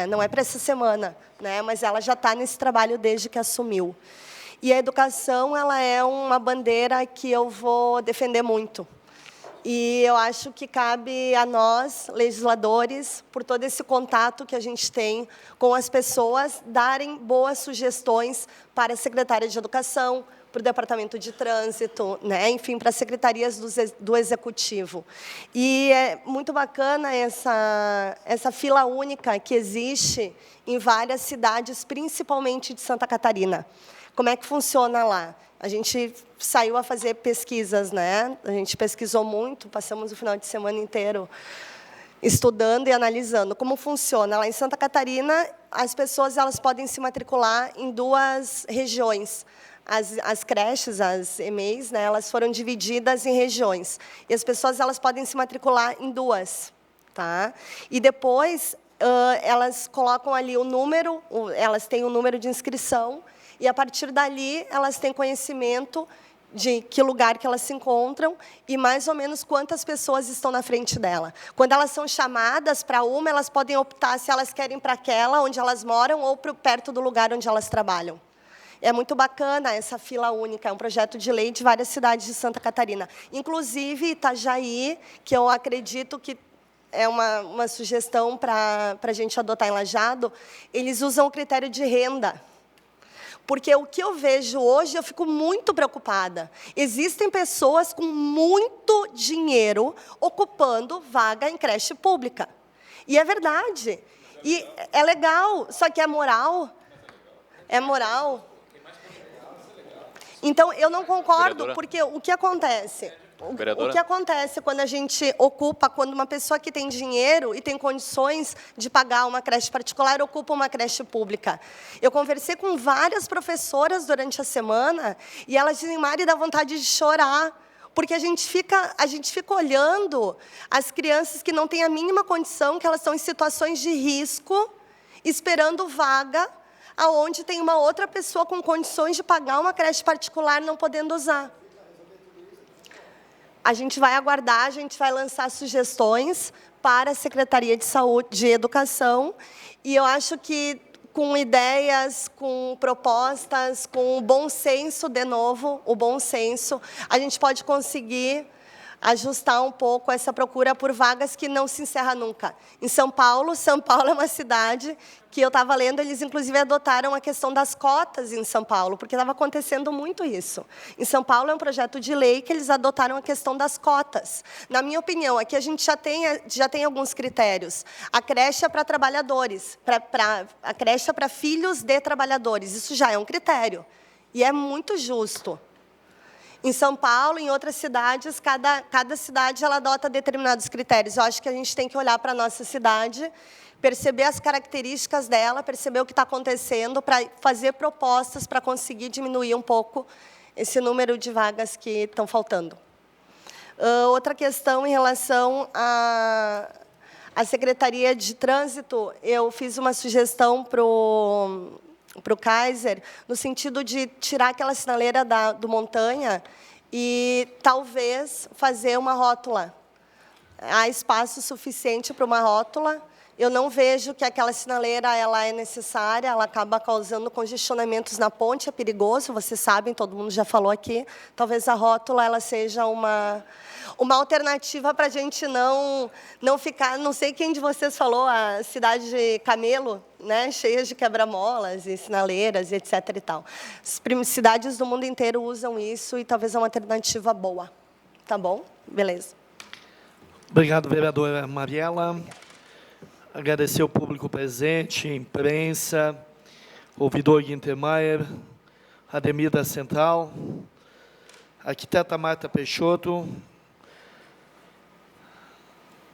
Não é para essa semana, né? Mas ela já está nesse trabalho desde que assumiu. E a educação, ela é uma bandeira que eu vou defender muito. E eu acho que cabe a nós, legisladores, por todo esse contato que a gente tem com as pessoas, darem boas sugestões para a secretária de Educação, para o Departamento de Trânsito, né? Enfim, para as secretarias do Executivo. E é muito bacana essa fila única que existe em várias cidades, principalmente de Santa Catarina. Como é que funciona lá? A gente saiu a fazer pesquisas, né? A gente pesquisou muito, passamos o final de semana inteiro estudando e analisando como funciona. Lá em Santa Catarina, as pessoas elas podem se matricular em 2 regiões. As creches, as EMEIs, né, elas foram divididas em regiões. E as pessoas elas podem se matricular em 2. Tá? E depois, elas colocam ali o número, elas têm o número de inscrição, e, a partir dali, elas têm conhecimento de que lugar que elas se encontram e, mais ou menos, quantas pessoas estão na frente dela. Quando elas são chamadas para uma, elas podem optar se elas querem para aquela onde elas moram ou perto do lugar onde elas trabalham. É muito bacana essa fila única, é um projeto de lei de várias cidades de Santa Catarina. Inclusive, Itajaí, que eu acredito que é uma sugestão para a gente adotar em Lajeado, eles usam o critério de renda. Porque o que eu vejo hoje, eu fico muito preocupada. Existem pessoas com muito dinheiro ocupando vaga em creche pública. E é verdade. E é legal, só que é moral. É moral. Então, eu não concordo, porque o que acontece? O que acontece quando a gente ocupa, quando uma pessoa que tem dinheiro e tem condições de pagar uma creche particular, ocupa uma creche pública? Eu conversei com várias professoras durante a semana e elas dizem, Mari, dá vontade de chorar, porque a gente fica olhando as crianças que não têm a mínima condição, que elas estão em situações de risco, esperando vaga, aonde tem uma outra pessoa com condições de pagar uma creche particular não podendo usar. A gente vai aguardar, a gente vai lançar sugestões para a Secretaria de Saúde, de Educação, e eu acho que com ideias, com propostas, com o bom senso, de novo, o bom senso, a gente pode conseguir ajustar um pouco essa procura por vagas que não se encerra nunca. Em São Paulo é uma cidade que eu estava lendo, eles inclusive adotaram a questão das cotas em São Paulo, porque estava acontecendo muito isso. Em São Paulo é um projeto de lei que eles adotaram a questão das cotas. Na minha opinião, aqui a gente já tem alguns critérios. A creche é para trabalhadores, a creche é para filhos de trabalhadores, isso já é um critério. E é muito justo. Em São Paulo, em outras cidades, cada cidade ela adota determinados critérios. Eu acho que a gente tem que olhar para a nossa cidade, perceber as características dela, perceber o que está acontecendo, para fazer propostas para conseguir diminuir um pouco esse número de vagas que estão faltando. Outra questão em relação à Secretaria de Trânsito, eu fiz uma sugestão para o Kaiser, no sentido de tirar aquela sinaleira do Montanha e talvez fazer uma rótula. Há espaço suficiente para uma rótula. Eu não vejo que aquela sinaleira ela é necessária, ela acaba causando congestionamentos na ponte, é perigoso, vocês sabem, todo mundo já falou aqui. Talvez a rótula ela seja uma alternativa para a gente não ficar, não sei quem de vocês falou, a cidade de Camelo, né, cheia de quebra-molas e sinaleiras, etc. e tal. As cidades do mundo inteiro usam isso e talvez é uma alternativa boa. Tá bom? Beleza. Obrigado, vereadora Mariela. Agradecer ao público presente, imprensa, ouvidor Guintermaier, Ademir da Central, arquiteta Marta Peixoto,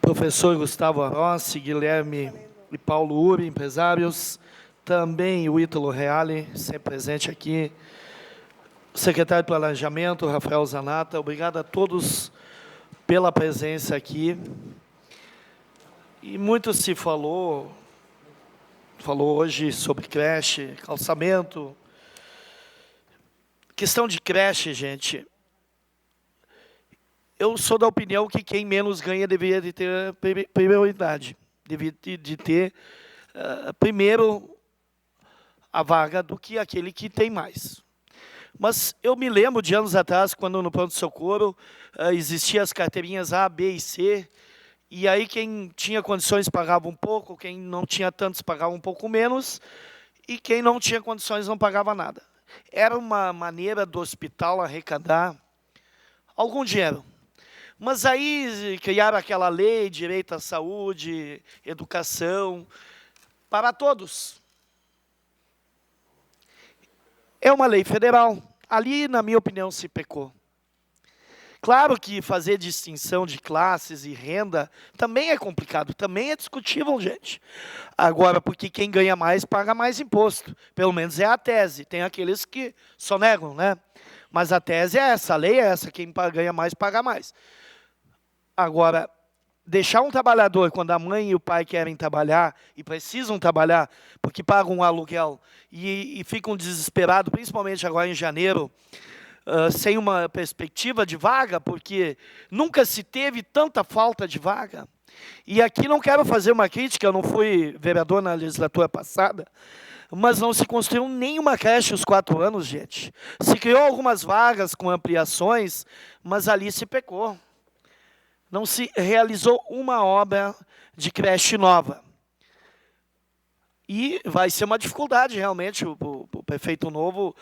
professor Gustavo Arossi, Guilherme e Paulo Uri, empresários, também o Ítalo Reale, sempre presente aqui, o secretário de Planejamento, Rafael Zanata. Obrigado a todos pela presença aqui. E muito se falou hoje sobre creche, calçamento. Questão de creche, gente, eu sou da opinião que quem menos ganha deveria de ter prioridade, deveria de ter primeiro a vaga do que aquele que tem mais. Mas eu me lembro de anos atrás, quando no pronto-socorro existiam as carteirinhas A, B e C, e aí quem tinha condições pagava um pouco, quem não tinha tantos pagava um pouco menos, e quem não tinha condições não pagava nada. era uma maneira do hospital arrecadar algum dinheiro. Mas aí criaram aquela lei, direito à saúde, educação, para todos. É uma lei federal. Ali, na minha opinião, se pecou. Claro que fazer distinção de classes e renda também é complicado, também é discutível, gente. Agora, porque quem ganha mais paga mais imposto. Pelo menos é a tese. Tem aqueles que só negam, né? Mas a tese é essa, a lei é essa, quem ganha mais paga mais. Agora, deixar um trabalhador, quando a mãe e o pai querem trabalhar e precisam trabalhar, porque pagam um aluguel e ficam desesperados, principalmente agora em janeiro, sem uma perspectiva de vaga, porque nunca se teve tanta falta de vaga. E aqui não quero fazer uma crítica, eu não fui vereador na legislatura passada, mas não se construiu nenhuma creche os 4 anos, gente. Se criou algumas vagas com ampliações, mas ali se pecou. Não se realizou uma obra de creche nova. E vai ser uma dificuldade, realmente, o prefeito novo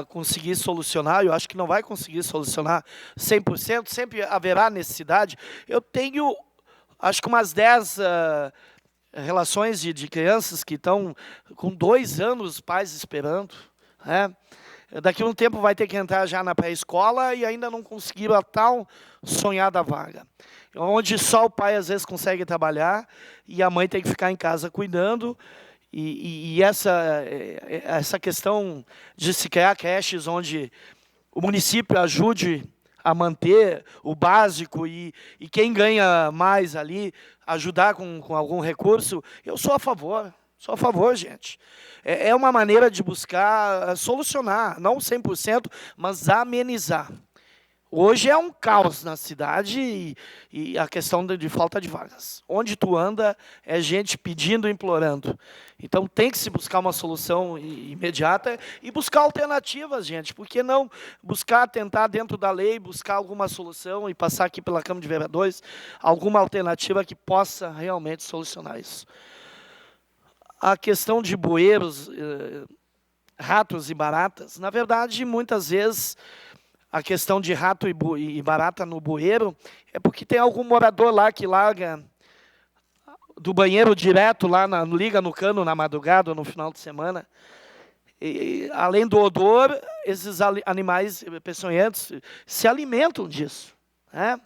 conseguir solucionar. Eu acho que não vai conseguir solucionar 100%, sempre haverá necessidade. Eu tenho, acho que umas 10 relações de crianças que estão com 2 anos, os pais esperando. Né? Daqui a um tempo vai ter que entrar já na pré-escola e ainda não conseguiram a tal sonhada vaga. Onde só o pai, às vezes, consegue trabalhar e a mãe tem que ficar em casa cuidando. E essa questão de se criar creches onde o município ajude a manter o básico e quem ganha mais ali, ajudar com algum recurso, eu sou a favor. Sou a favor, gente. É uma maneira de buscar solucionar, não 100%, mas amenizar. Hoje é um caos na cidade e a questão de falta de vagas. Onde tu anda é gente pedindo, implorando. Então tem que se buscar uma solução imediata e buscar alternativas, gente. Por que não buscar, tentar dentro da lei, buscar alguma solução e passar aqui pela Câmara de Vereadores alguma alternativa que possa realmente solucionar isso. A questão de bueiros, ratos e baratas, na verdade, muitas vezes, a questão de rato e barata no bueiro é porque tem algum morador lá que larga do banheiro direto lá, liga no cano na madrugada ou no final de semana. E, além do odor, esses animais peçonhentos se alimentam disso, né?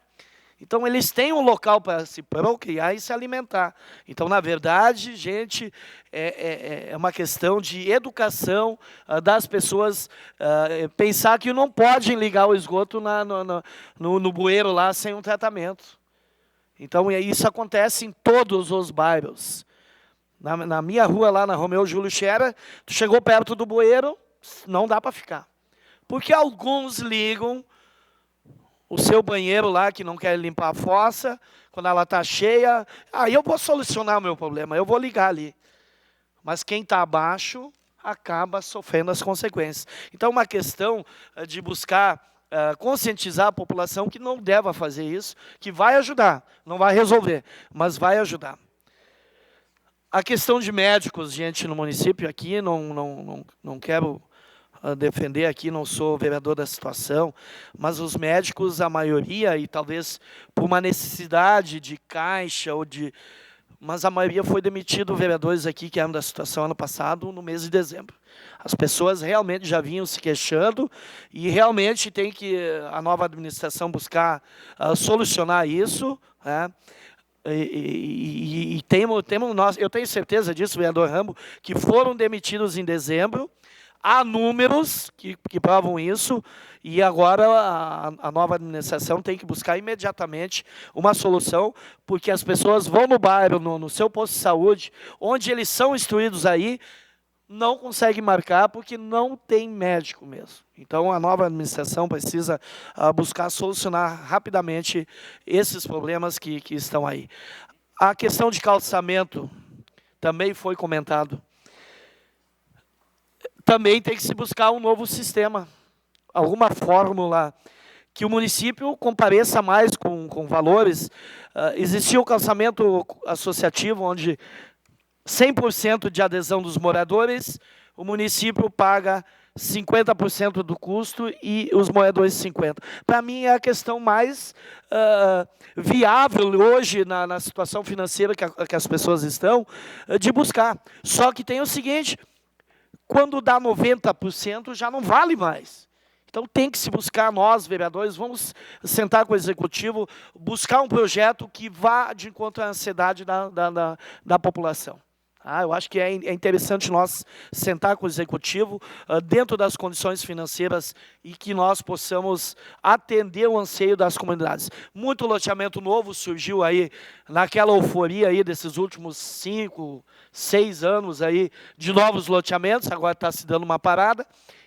Então, eles têm um local para se procriar e se alimentar. Então, na verdade, gente, é uma questão de educação das pessoas pensar que não podem ligar o esgoto no bueiro lá sem um tratamento. Então, isso acontece em todos os bairros. Na minha rua, lá na Romeu Júlio Scherer, tu chegou perto do bueiro, não dá para ficar. Porque alguns ligam o seu banheiro lá, que não quer limpar a fossa, quando ela está cheia, eu vou solucionar o meu problema, eu vou ligar ali. Mas quem está abaixo acaba sofrendo as consequências. Então, uma questão de buscar conscientizar a população que não deva fazer isso, que vai ajudar, não vai resolver, mas vai ajudar. A questão de médicos, gente, no município aqui, não quero defender aqui, não sou vereador da situação, mas os médicos, a maioria, e talvez por uma necessidade de caixa, mas a maioria foi demitido, vereadores aqui que eram da situação ano passado, no mês de dezembro. As pessoas realmente já vinham se queixando e realmente tem que a nova administração buscar solucionar isso, né? Eu tenho certeza disso, vereador Rambo, que foram demitidos em dezembro. Há números que provam isso, e agora a nova administração tem que buscar imediatamente uma solução, porque as pessoas vão no bairro, no seu posto de saúde, onde eles são instruídos aí, não conseguem marcar porque não tem médico mesmo. Então, a nova administração precisa buscar solucionar rapidamente esses problemas que estão aí. A questão de calçamento também foi comentado. Também tem que se buscar um novo sistema, alguma fórmula que o município compareça mais com valores. Existia o calçamento associativo, onde 100% de adesão dos moradores, o município paga 50% do custo e os moedores 50%. Para mim, é a questão mais viável hoje, na situação financeira que as pessoas estão, de buscar. Só que tem o seguinte, quando dá 90%, já não vale mais. Então, tem que se buscar, nós, vereadores, vamos sentar com o Executivo, buscar um projeto que vá de encontro à ansiedade da população. Eu acho que é interessante nós sentar com o Executivo dentro das condições financeiras e que nós possamos atender o anseio das comunidades. Muito loteamento novo surgiu aí, naquela euforia aí desses últimos 5, 6 anos aí, de novos loteamentos, agora está se dando uma parada,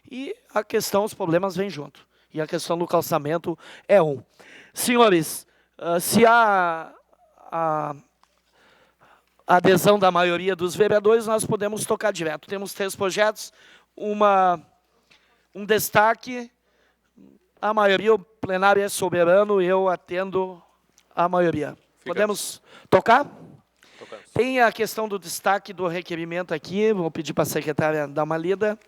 e a questão, os problemas vêm junto. E a questão do calçamento é um. Senhores, se há a adesão da maioria dos vereadores, nós podemos tocar direto. Temos 3 projetos, um destaque, a maioria, o plenário é soberano, eu atendo a maioria. Podemos tocar? Tocamos. Tem a questão do destaque do requerimento aqui, vou pedir para a secretária dar uma lida.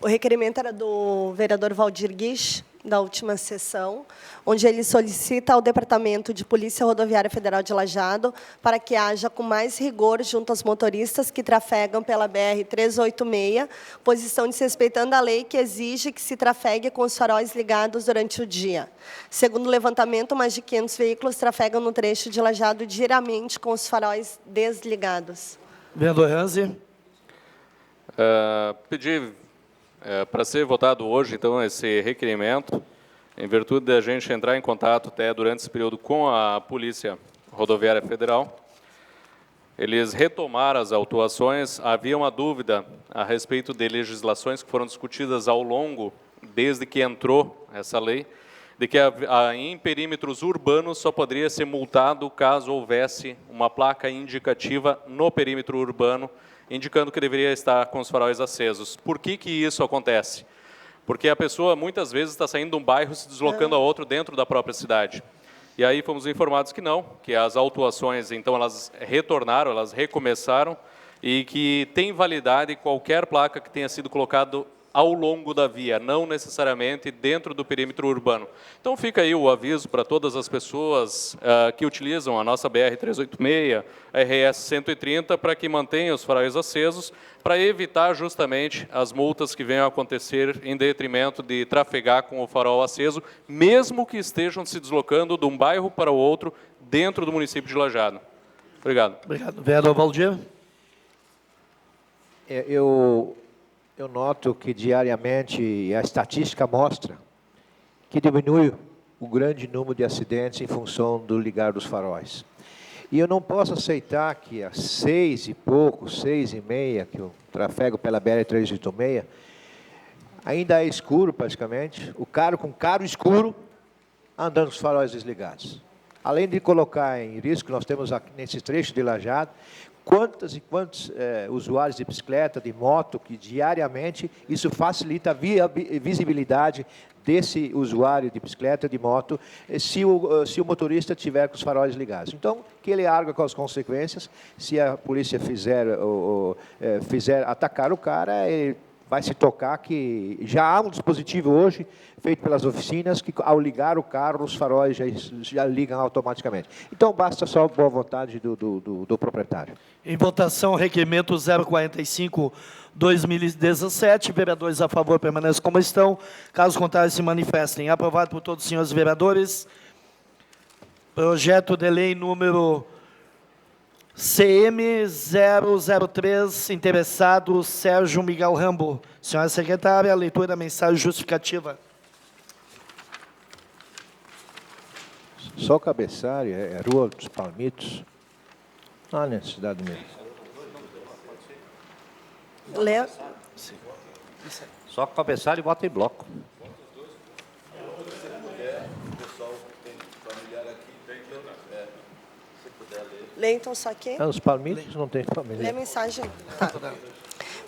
O requerimento era do vereador Valdir Guix, da última sessão, onde ele solicita ao Departamento de Polícia Rodoviária Federal de Lajeado para que haja com mais rigor junto aos motoristas que trafegam pela BR-386, pois estão desrespeitando a lei que exige que se trafegue com os faróis ligados durante o dia. Segundo o levantamento, mais de 500 veículos trafegam no trecho de Lajeado diariamente com os faróis desligados. Vereador Ranzi. Pedir para ser votado hoje, então, esse requerimento, em virtude da gente entrar em contato até durante esse período com a Polícia Rodoviária Federal. Eles retomaram as autuações. Havia uma dúvida a respeito de legislações que foram discutidas ao longo, desde que entrou essa lei, de que em perímetros urbanos só poderia ser multado caso houvesse uma placa indicativa no perímetro urbano, indicando que deveria estar com os faróis acesos. Por que isso acontece? Porque a pessoa, muitas vezes, está saindo de um bairro e se deslocando a outro dentro da própria cidade. E aí fomos informados que não, que as autuações, então, elas retornaram, elas recomeçaram, e que tem validade qualquer placa que tenha sido colocado ao longo da via, não necessariamente dentro do perímetro urbano. Então fica aí o aviso para todas as pessoas que utilizam a nossa BR-386, a RS-130, para que mantenham os faróis acesos, para evitar justamente as multas que venham a acontecer em detrimento de trafegar com o farol aceso, mesmo que estejam se deslocando de um bairro para o outro dentro do município de Lajeado. Obrigado. Obrigado. Vereador Valdir. Eu noto que diariamente a estatística mostra que diminui o grande número de acidentes em função do ligar dos faróis. E eu não posso aceitar que às 6 e pouco, 6h30, que eu trafego pela BR-386, ainda é escuro praticamente, o carro com carro escuro andando com os faróis desligados. Além de colocar em risco, nós temos aqui nesse trecho de Lajeado, quantos e quantos usuários de bicicleta, de moto, que diariamente isso facilita a visibilidade desse usuário de bicicleta, de moto, se o motorista tiver com os faróis ligados. Então, que ele argue com as consequências. Se a polícia fizer atacar o cara, ele vai se tocar que já há um dispositivo hoje, feito pelas oficinas, que ao ligar o carro, os faróis já ligam automaticamente. Então, basta só a boa vontade do proprietário. Em votação, requerimento 045/2017. Vereadores a favor permanecem como estão. Caso contrário, se manifestem. Aprovado por todos os senhores vereadores. Projeto de lei número CM003, interessado Sérgio Miguel Rambo. Senhora secretária, a leitura da mensagem justificativa. Só o cabeçalho, é Rua dos Palmitos. Não há necessidade mesmo. Léo? Só o cabeçalho e bota em bloco. Lê então só aqui. Os Palmitos não tem família. Lê a mensagem. Tá.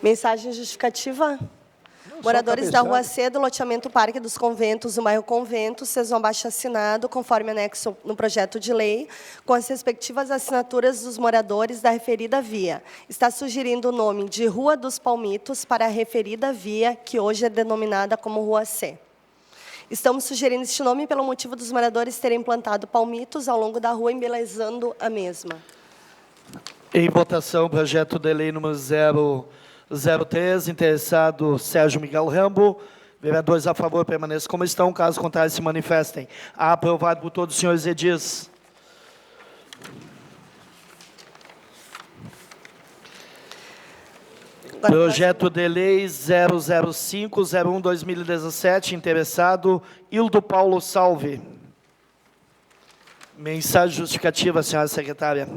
Mensagem justificativa. Moradores da Rua C, do loteamento Parque dos Conventos, no bairro Conventos, fez um abaixo-assinado, conforme anexo no projeto de lei, com as respectivas assinaturas dos moradores da referida via. Está sugerindo o nome de Rua dos Palmitos para a referida via, que hoje é denominada como Rua C. Estamos sugerindo este nome pelo motivo dos moradores terem plantado palmitos ao longo da rua, embelezando a mesma. Em votação, projeto de lei número 003, interessado Sérgio Miguel Rambo. Vereadores a favor, permaneçam como estão. Caso contrário, se manifestem. Aprovado por todos os senhores edis. Projeto de lei 00501/2017, interessado Hildo Paulo Salve. Mensagem justificativa, senhora secretária.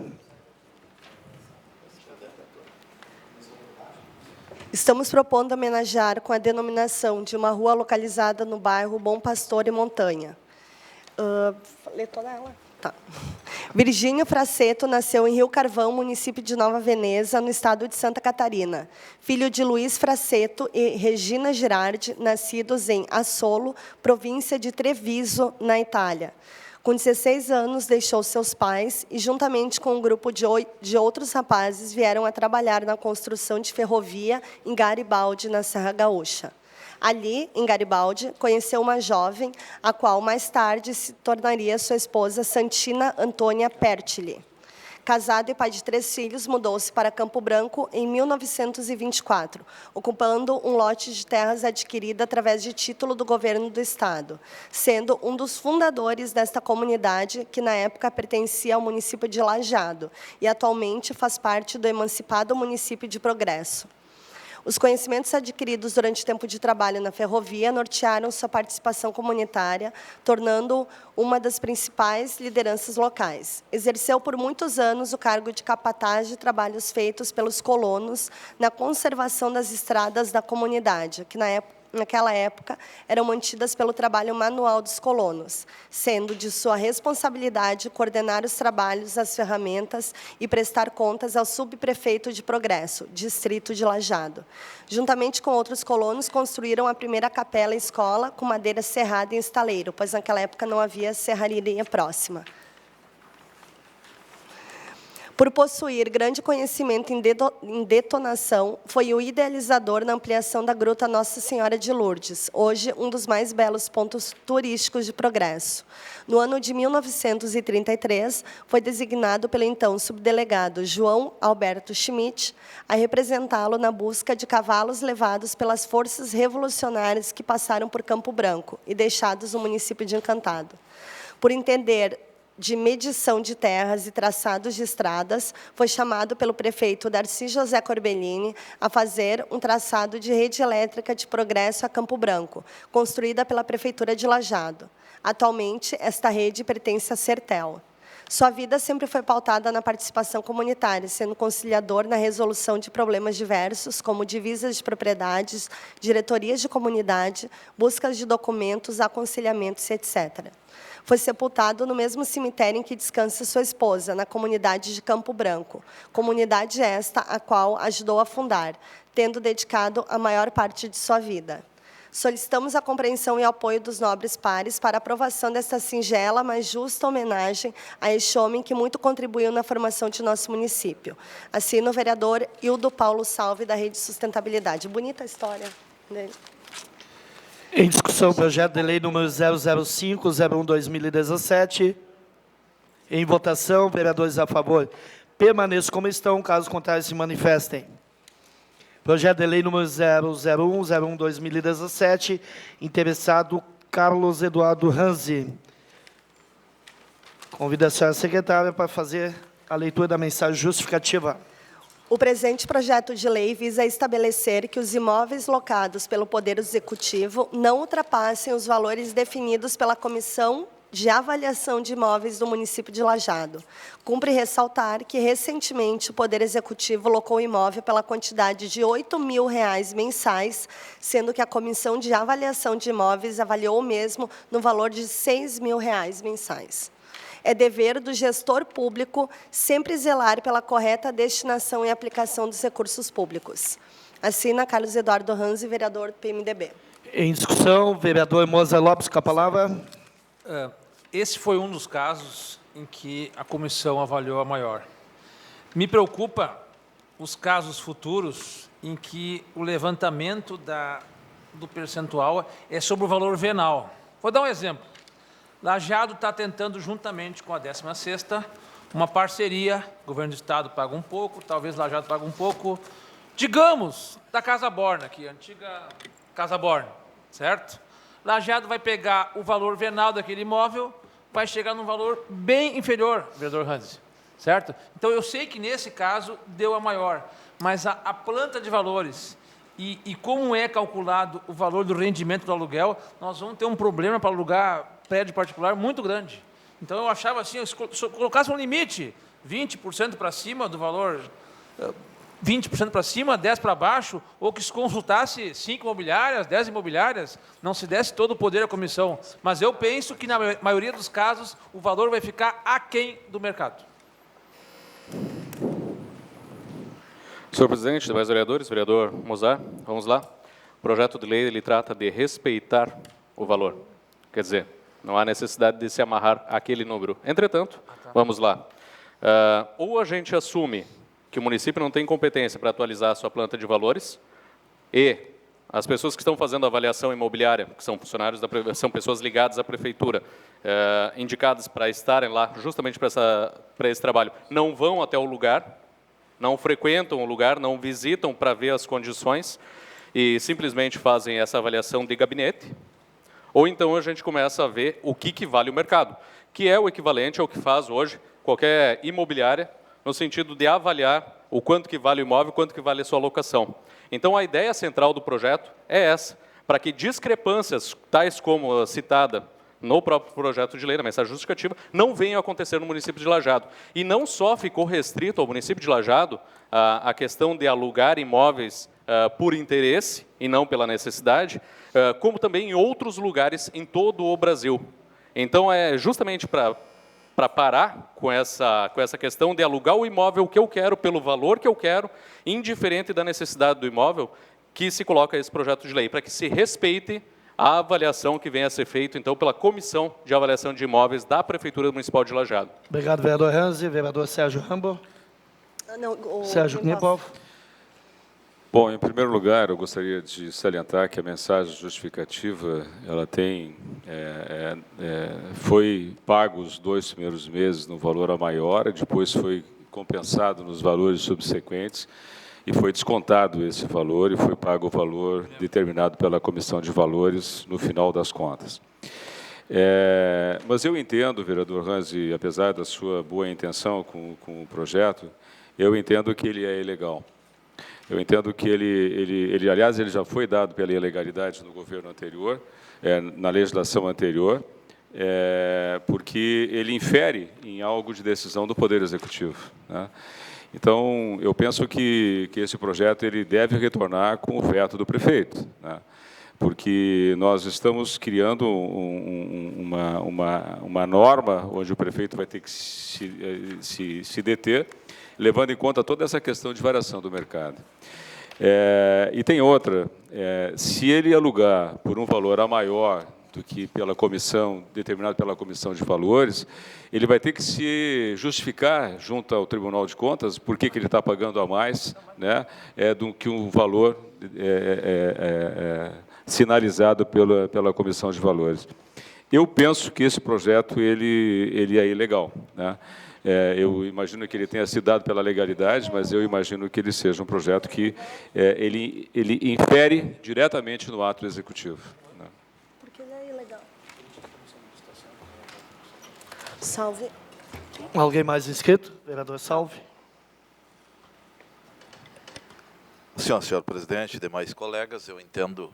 Estamos propondo homenagear com a denominação de uma rua localizada no bairro Bom Pastor e Montanha. Lê toda ela? Tá. Virgínio Fraceto nasceu em Rio Carvão, município de Nova Veneza, no estado de Santa Catarina. Filho de Luiz Fraceto e Regina Girardi, nascidos em Assolo, província de Treviso, na Itália. Com 16 anos, deixou seus pais e, juntamente com um grupo de outros rapazes, vieram a trabalhar na construção de ferrovia em Garibaldi, na Serra Gaúcha. Ali, em Garibaldi, conheceu uma jovem, a qual mais tarde se tornaria sua esposa Santina Antônia Pertili. Casado e pai de 3 filhos, mudou-se para Campo Branco em 1924, ocupando um lote de terras adquirida através de título do governo do estado, sendo um dos fundadores desta comunidade, que na época pertencia ao município de Lajeado e atualmente faz parte do emancipado município de Progresso. Os conhecimentos adquiridos durante o tempo de trabalho na ferrovia nortearam sua participação comunitária, tornando-o uma das principais lideranças locais. Exerceu por muitos anos o cargo de capataz de trabalhos feitos pelos colonos na conservação das estradas da comunidade, que naquela época eram mantidas pelo trabalho manual dos colonos, sendo de sua responsabilidade coordenar os trabalhos, as ferramentas e prestar contas ao subprefeito de Progresso, distrito de Lajeado. Juntamente com outros colonos, construíram a primeira capela e escola com madeira serrada em estaleiro, pois naquela época não havia serraria próxima. Por possuir grande conhecimento em detonação, foi o idealizador na ampliação da Gruta Nossa Senhora de Lourdes, hoje um dos mais belos pontos turísticos de Progresso. No ano de 1933, foi designado pelo então subdelegado João Alberto Schmidt a representá-lo na busca de cavalos levados pelas forças revolucionárias que passaram por Campo Branco e deixados no município de Encantado. Por entender de medição de terras e traçados de estradas, foi chamado pelo prefeito Darcy José Corbellini a fazer um traçado de rede elétrica de Progresso a Campo Branco, construída pela Prefeitura de Lajeado. Atualmente, esta rede pertence à Sertel. Sua vida sempre foi pautada na participação comunitária, sendo conciliador na resolução de problemas diversos, como divisas de propriedades, diretorias de comunidade, buscas de documentos, aconselhamentos, etc. Foi sepultado no mesmo cemitério em que descansa sua esposa, na comunidade de Campo Branco, comunidade esta a qual ajudou a fundar, tendo dedicado a maior parte de sua vida. Solicitamos a compreensão e apoio dos nobres pares para a aprovação desta singela, mas justa homenagem a este homem que muito contribuiu na formação de nosso município. Assina o vereador Hildo Paulo Salve, da Rede Sustentabilidade. Bonita a história dele. Em discussão, projeto de lei número 00501/2017. Em votação, vereadores a favor, permaneçam como estão, caso contrário, se manifestem. Projeto de lei número 00101/2017, interessado Carlos Eduardo Ranzi. Convido a senhora secretária para fazer a leitura da mensagem justificativa. O presente projeto de lei visa estabelecer que os imóveis locados pelo Poder Executivo não ultrapassem os valores definidos pela Comissão de Avaliação de Imóveis do município de Lajeado. Cumpre ressaltar que, recentemente, o Poder Executivo locou o imóvel pela quantidade de R$ 8.000 mensais, sendo que a Comissão de Avaliação de Imóveis avaliou o mesmo no valor de R$ 6.000 mensais. É dever do gestor público sempre zelar pela correta destinação e aplicação dos recursos públicos. Assina Carlos Eduardo Ranzi, vereador do PMDB. Em discussão, vereador Moza Lopes, com a palavra. Esse foi um dos casos em que a comissão avaliou a maior. Me preocupa os casos futuros em que o levantamento do percentual é sobre o valor venal. Vou dar um exemplo. Lajeado está tentando, juntamente com a 16ª, uma parceria, o governo do Estado paga um pouco, talvez Lajeado pague um pouco, digamos, da Casa Borna, aqui, a antiga Casa Borna, certo? Lajeado vai pegar o valor venal daquele imóvel, vai chegar num valor bem inferior, vereador Ranzi, certo? Então, eu sei que, nesse caso, deu a maior, mas a planta de valores e como é calculado o valor do rendimento do aluguel, nós vamos ter um problema para alugar prédio particular muito grande. Então, eu achava assim, se colocasse um limite, 20% para cima do valor, 20% para cima, 10% para baixo, ou que se consultasse 5 imobiliárias, 10 imobiliárias, não se desse todo o poder à comissão. Mas eu penso que, na maioria dos casos, o valor vai ficar aquém do mercado. Senhor presidente, demais vereadores, vereador Mozart, vamos lá. O projeto de lei ele trata de respeitar o valor. Quer dizer, não há necessidade de se amarrar àquele número. Entretanto, vamos lá. Ou a gente assume que o município não tem competência para atualizar a sua planta de valores e as pessoas que estão fazendo a avaliação imobiliária, que são funcionários, são pessoas ligadas à prefeitura, indicadas para estarem lá justamente para esse trabalho, não vão até o lugar, não frequentam o lugar, não visitam para ver as condições e simplesmente fazem essa avaliação de gabinete, ou então a gente começa a ver o que vale o mercado, que é o equivalente ao que faz hoje qualquer imobiliária, no sentido de avaliar o quanto que vale o imóvel, quanto que vale a sua locação. Então, a ideia central do projeto é essa, para que discrepâncias, tais como a citada no próprio projeto de lei, na mensagem justificativa, não venham a acontecer no município de Lajeado. E não só ficou restrito ao município de Lajeado a questão de alugar imóveis por interesse e não pela necessidade, como também em outros lugares em todo o Brasil. Então, é justamente para parar com essa questão de alugar o imóvel que eu quero, pelo valor que eu quero, indiferente da necessidade do imóvel, que se coloca esse projeto de lei, para que se respeite a avaliação que venha a ser feita, então, pela Comissão de Avaliação de Imóveis da Prefeitura Municipal de Lajeado. Obrigado, vereador Ranzi. Vereador Sérgio Rambo. Sérgio Knipov. Bom, em primeiro lugar, eu gostaria de salientar que a mensagem justificativa, ela tem, foi pago os 2 primeiros meses no valor a maior, depois foi compensado nos valores subsequentes, e foi descontado esse valor e foi pago o valor determinado pela Comissão de Valores no final das contas. Mas eu entendo, vereador Ranzi, apesar da sua boa intenção com o projeto, eu entendo que ele é ilegal. Eu entendo que aliás, ele já foi dado pela ilegalidade no governo anterior, na legislação anterior, porque ele infere em algo de decisão do Poder Executivo, né? Então, eu penso que esse projeto ele deve retornar com o veto do prefeito, né? Porque nós estamos criando uma norma onde o prefeito vai ter que se deter, levando em conta toda essa questão de variação do mercado. E tem outra, se ele alugar por um valor a maior do que pela comissão, determinado pela Comissão de Valores, ele vai ter que se justificar junto ao Tribunal de Contas por que ele está pagando a mais, né, do que um valor sinalizado pela Comissão de Valores. Eu penso que esse projeto ele é ilegal, né? Eu imagino que ele tenha sido dado pela legalidade, mas eu imagino que ele seja um projeto que ele infere diretamente no ato executivo, né? Porque ele é ilegal. Salve. Alguém mais inscrito? Vereador Salve. Senhor presidente, demais colegas, eu entendo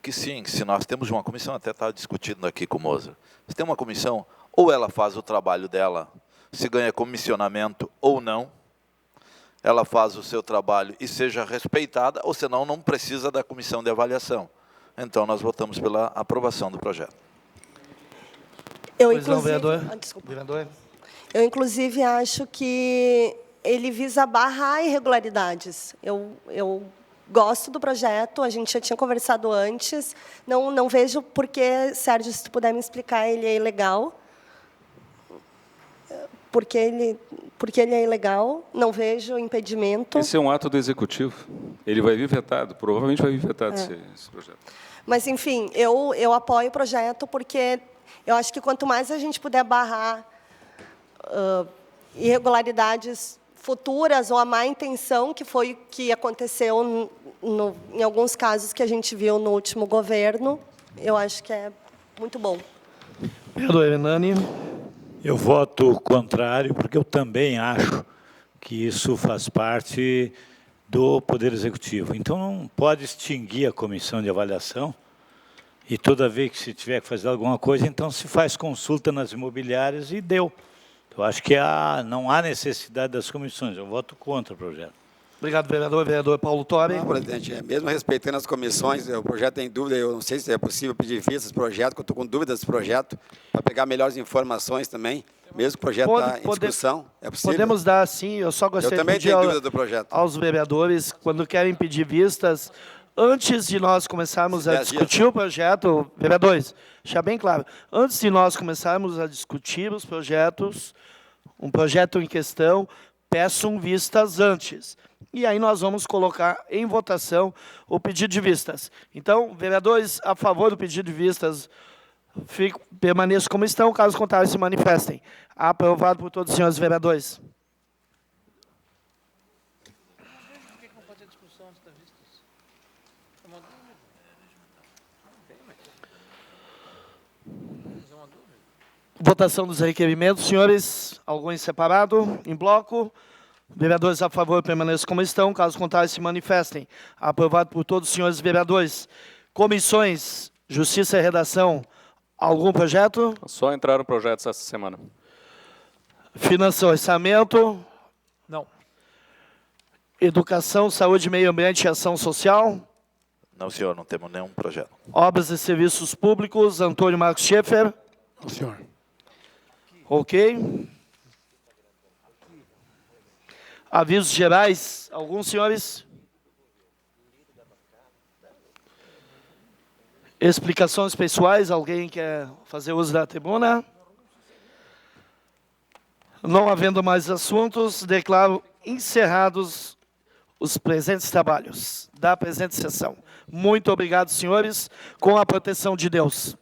que sim, se nós temos uma comissão, até estava discutindo aqui com o Moza, se tem uma comissão, ou ela faz o trabalho dela, se ganha comissionamento ou não, ela faz o seu trabalho e seja respeitada, ou senão não precisa da comissão de avaliação. Então, nós votamos pela aprovação do projeto. Pois não, vereador. Vereador. Eu, inclusive, acho que ele visa barrar irregularidades. Eu gosto do projeto, a gente já tinha conversado antes. Não vejo por que, Sérgio, se tu puder me explicar, ele é ilegal. Porque ele é ilegal, não vejo impedimento. Esse é um ato do Executivo. Ele vai vir vetado, provavelmente vai vir vetado esse projeto. Mas, enfim, eu apoio o projeto porque eu acho que quanto mais a gente puder barrar irregularidades futuras ou a má intenção, que foi o que aconteceu em alguns casos que a gente viu no último governo, eu acho que é muito bom. Vereador Hernani. Eu voto contrário, porque eu também acho que isso faz parte do Poder Executivo. Então, não pode extinguir a comissão de avaliação e toda vez que se tiver que fazer alguma coisa, então se faz consulta nas imobiliárias e deu. Eu acho que não há necessidade das comissões. Eu voto contra o projeto. Obrigado, vereador. Vereador Paulo Tobi. Não, presidente, mesmo respeitando as comissões, o projeto tem dúvida, eu não sei se é possível pedir vista desse projeto, que eu estou com dúvidas desse projeto, para pegar melhores informações também, mesmo que o projeto está em discussão, é possível? Podemos dar, sim, eu só gostaria de pedir aos vereadores, quando querem pedir vistas, antes de nós começarmos a discutir o projeto, vereadores, deixar bem claro, antes de nós começarmos a discutir os projetos, um projeto em questão, peçam vistas antes. E aí nós vamos colocar em votação o pedido de vistas. Então, vereadores a favor do pedido de vistas, permaneçam como estão, caso contrário, se manifestem. Aprovado por todos os senhores vereadores. Votação dos requerimentos, senhores. Algum em separado, em bloco? Vereadores a favor, permaneçam como estão. Caso contrário, se manifestem. Aprovado por todos os senhores vereadores. Comissões, Justiça e Redação. Algum projeto? Só entraram projetos essa semana. Finanças e Orçamento. Não. Educação, Saúde, Meio Ambiente e Ação Social. Não, senhor, não temos nenhum projeto. Obras e Serviços Públicos, Antônio Marcos Schaeffer. Não, senhor. Ok. Avisos gerais, alguns senhores? Explicações pessoais, alguém quer fazer uso da tribuna? Não havendo mais assuntos, declaro encerrados os presentes trabalhos da presente sessão. Muito obrigado, senhores, com a proteção de Deus.